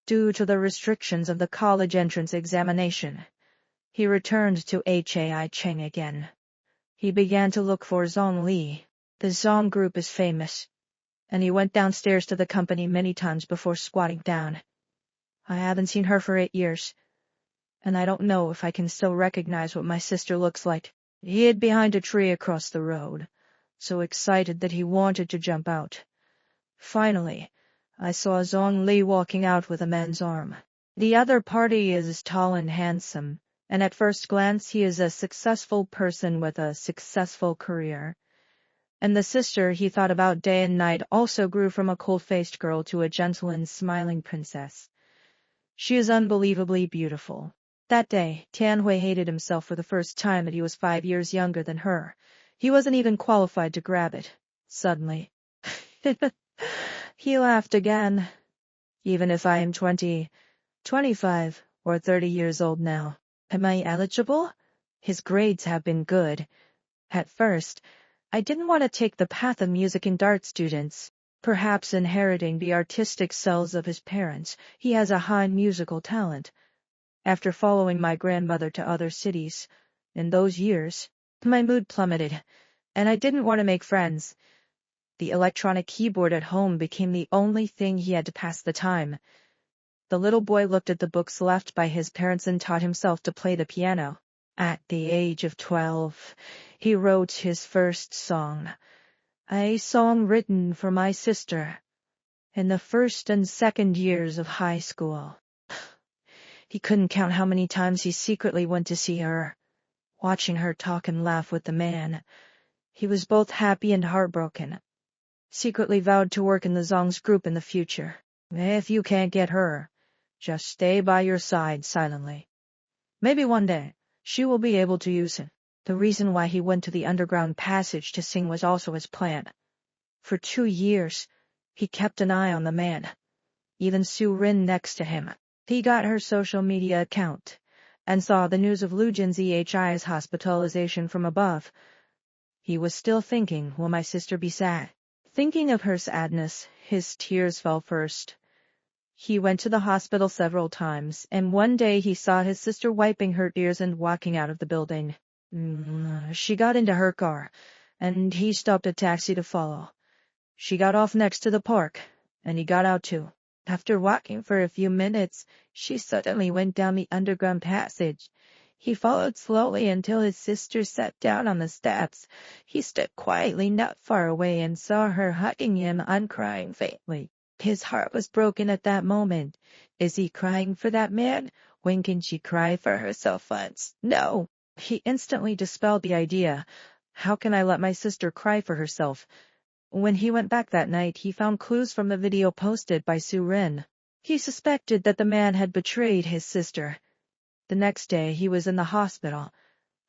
Due to the restrictions of the college entrance examination, he returned to Hai Cheng again. He began to look for Zhongli. The Zhong group is famous, and he went downstairs to the company many times before squatting down. I haven't seen her for 8 years, and I don't know if I can still recognize what my sister looks like. He hid behind a tree across the road, so excited that he wanted to jump out. Finally, I saw Zhongli walking out with a man's arm. The other party is tall and handsome, and at first glance he is a successful person with a successful career. And the sister he thought about day and night also grew from a cold-faced girl to a gentle and smiling princess. She is unbelievably beautiful. That day, Tianhui hated himself for the first time that he was 5 years younger than her. He wasn't even qualified to grab it. Suddenly, he laughed again. Even if I am 20, 25, or 30 years old now, am I eligible? His grades have been good. At first, I didn't want to take the path of music and art students. Perhaps inheriting the artistic cells of his parents, he has a high musical talent. After following my grandmother to other cities, in those years, my mood plummeted, and I didn't want to make friends. The electronic keyboard at home became the only thing he had to pass the time. The little boy looked at the books left by his parents and taught himself to play the piano. At the age of 12, he wrote his first song, a song written for my sister, in the first and second years of high school. He couldn't count how many times he secretly went to see her, watching her talk and laugh with the man. He was both happy and heartbroken. Secretly vowed to work in the Zong's group in the future. If you can't get her, just stay by your side silently. Maybe one day, she will be able to use him. The reason why he went to the underground passage to sing was also his plan. For 2 years, he kept an eye on the man. Even Su Rin next to him. He got her social media account, and saw the news of Lu Jinzihi's hospitalization from above. He was still thinking, will my sister be sad? Thinking of her sadness, his tears fell first. He went to the hospital several times, and one day he saw his sister wiping her tears and walking out of the building. She got into her car, and he stopped a taxi to follow. She got off next to the park, and he got out too. After walking for a few minutes, she suddenly went down the underground passage. He followed slowly until his sister sat down on the steps. He stood quietly not far away and saw her hugging him and crying faintly. His heart was broken at that moment. Is he crying for that man? When can she cry for herself once? No. He instantly dispelled the idea. How can I let my sister cry for herself? When he went back that night, he found clues from the video posted by Su Rin. He suspected that the man had betrayed his sister. The next day, he was in the hospital.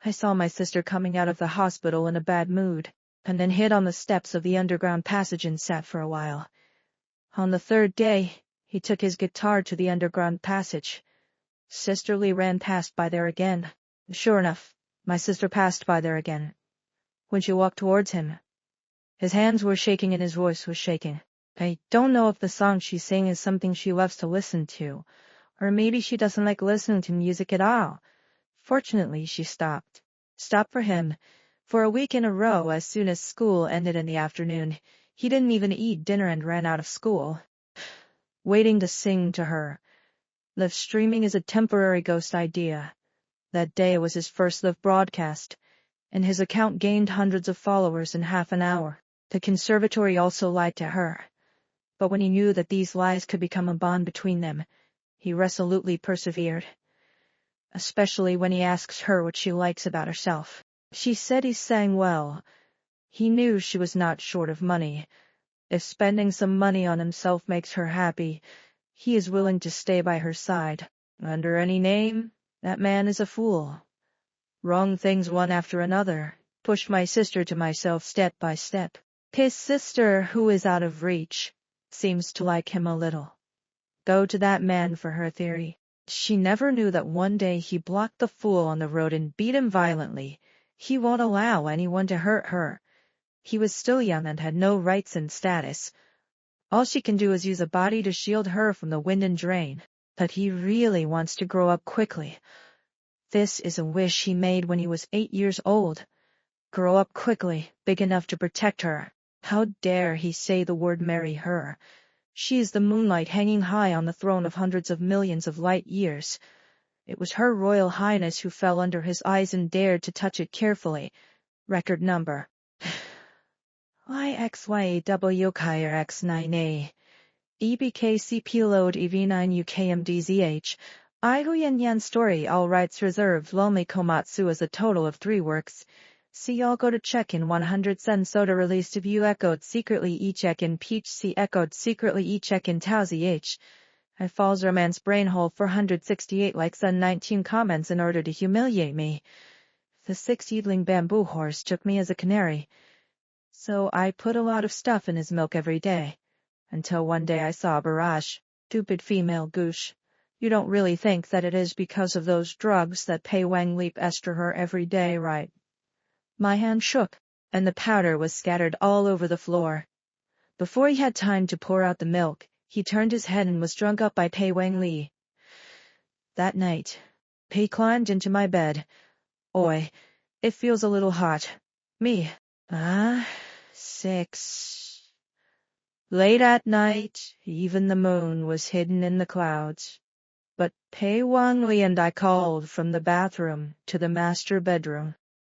I saw my sister coming out of the hospital in a bad mood, and then hid on the steps of the underground passage and sat for a while. On the 3rd day, he took his guitar to the underground passage. Sister Lee ran past by there again. Sure enough, my sister passed by there again. When she walked towards him, his hands were shaking and his voice was shaking. I don't know if the song she sang is something she loves to listen to, or maybe she doesn't like listening to music at all. Fortunately, she stopped. Stopped for him. For a week in a row, as soon as school ended in the afternoon, he didn't even eat dinner and ran out of school. Waiting to sing to her. Live streaming is a temporary ghost idea. That day was his first live broadcast, and his account gained hundreds of followers in half an hour. The conservatory also lied to her. But when he knew that these lies could become a bond between them, he resolutely persevered. Especially when he asks her what she likes about herself. She said he sang well. He knew she was not short of money. If spending some money on himself makes her happy, he is willing to stay by her side. Under any name, that man is a fool. Wrong things one after another, pushed my sister to myself step by step. His sister, who is out of reach, seems to like him a little. Go to that man for her theory. She never knew that one day he blocked the fool on the road and beat him violently. He won't allow anyone to hurt her. He was still young and had no rights and status. All she can do is use a body to shield her from the wind and rain. But he really wants to grow up quickly. This is a wish he made when he was 8 years old. Grow up quickly, big enough to protect her. How dare he say the word marry her? She is the moonlight hanging high on the throne of hundreds of millions of light years. It was her Royal Highness who fell under his eyes and dared to touch it carefully. Record number. IXYAW Kyer X9A. EBKCP load EV9 UKMDZH. Ihuyen Yan story all rights reserved. Lonely Komatsu is a total of 3 works. See y'all go to check in 100 Sen Soda released of you echoed secretly e check in Peach C echoed secretly e check in Towsy H. I falls romance brainhole 468 likes and 19 comments in order to humiliate me. The 6-yeedling bamboo horse took me as a canary. So I put a lot of stuff in his milk every day. Until one day I saw a barrage. Stupid female goosh. You don't really think that it is because of those drugs that Pei Wang Leap ester her every day, right? My hand shook, and the powder was scattered all over the floor. Before he had time to pour out the milk, he turned his head and was drunk up by Pei Wang Li. That night, Pei climbed into my bed. Oi, it feels a little hot. Me. 6. Late at night, even the moon was hidden in the clouds. But Pei Wang Li and I called from the bathroom to the master bedroom.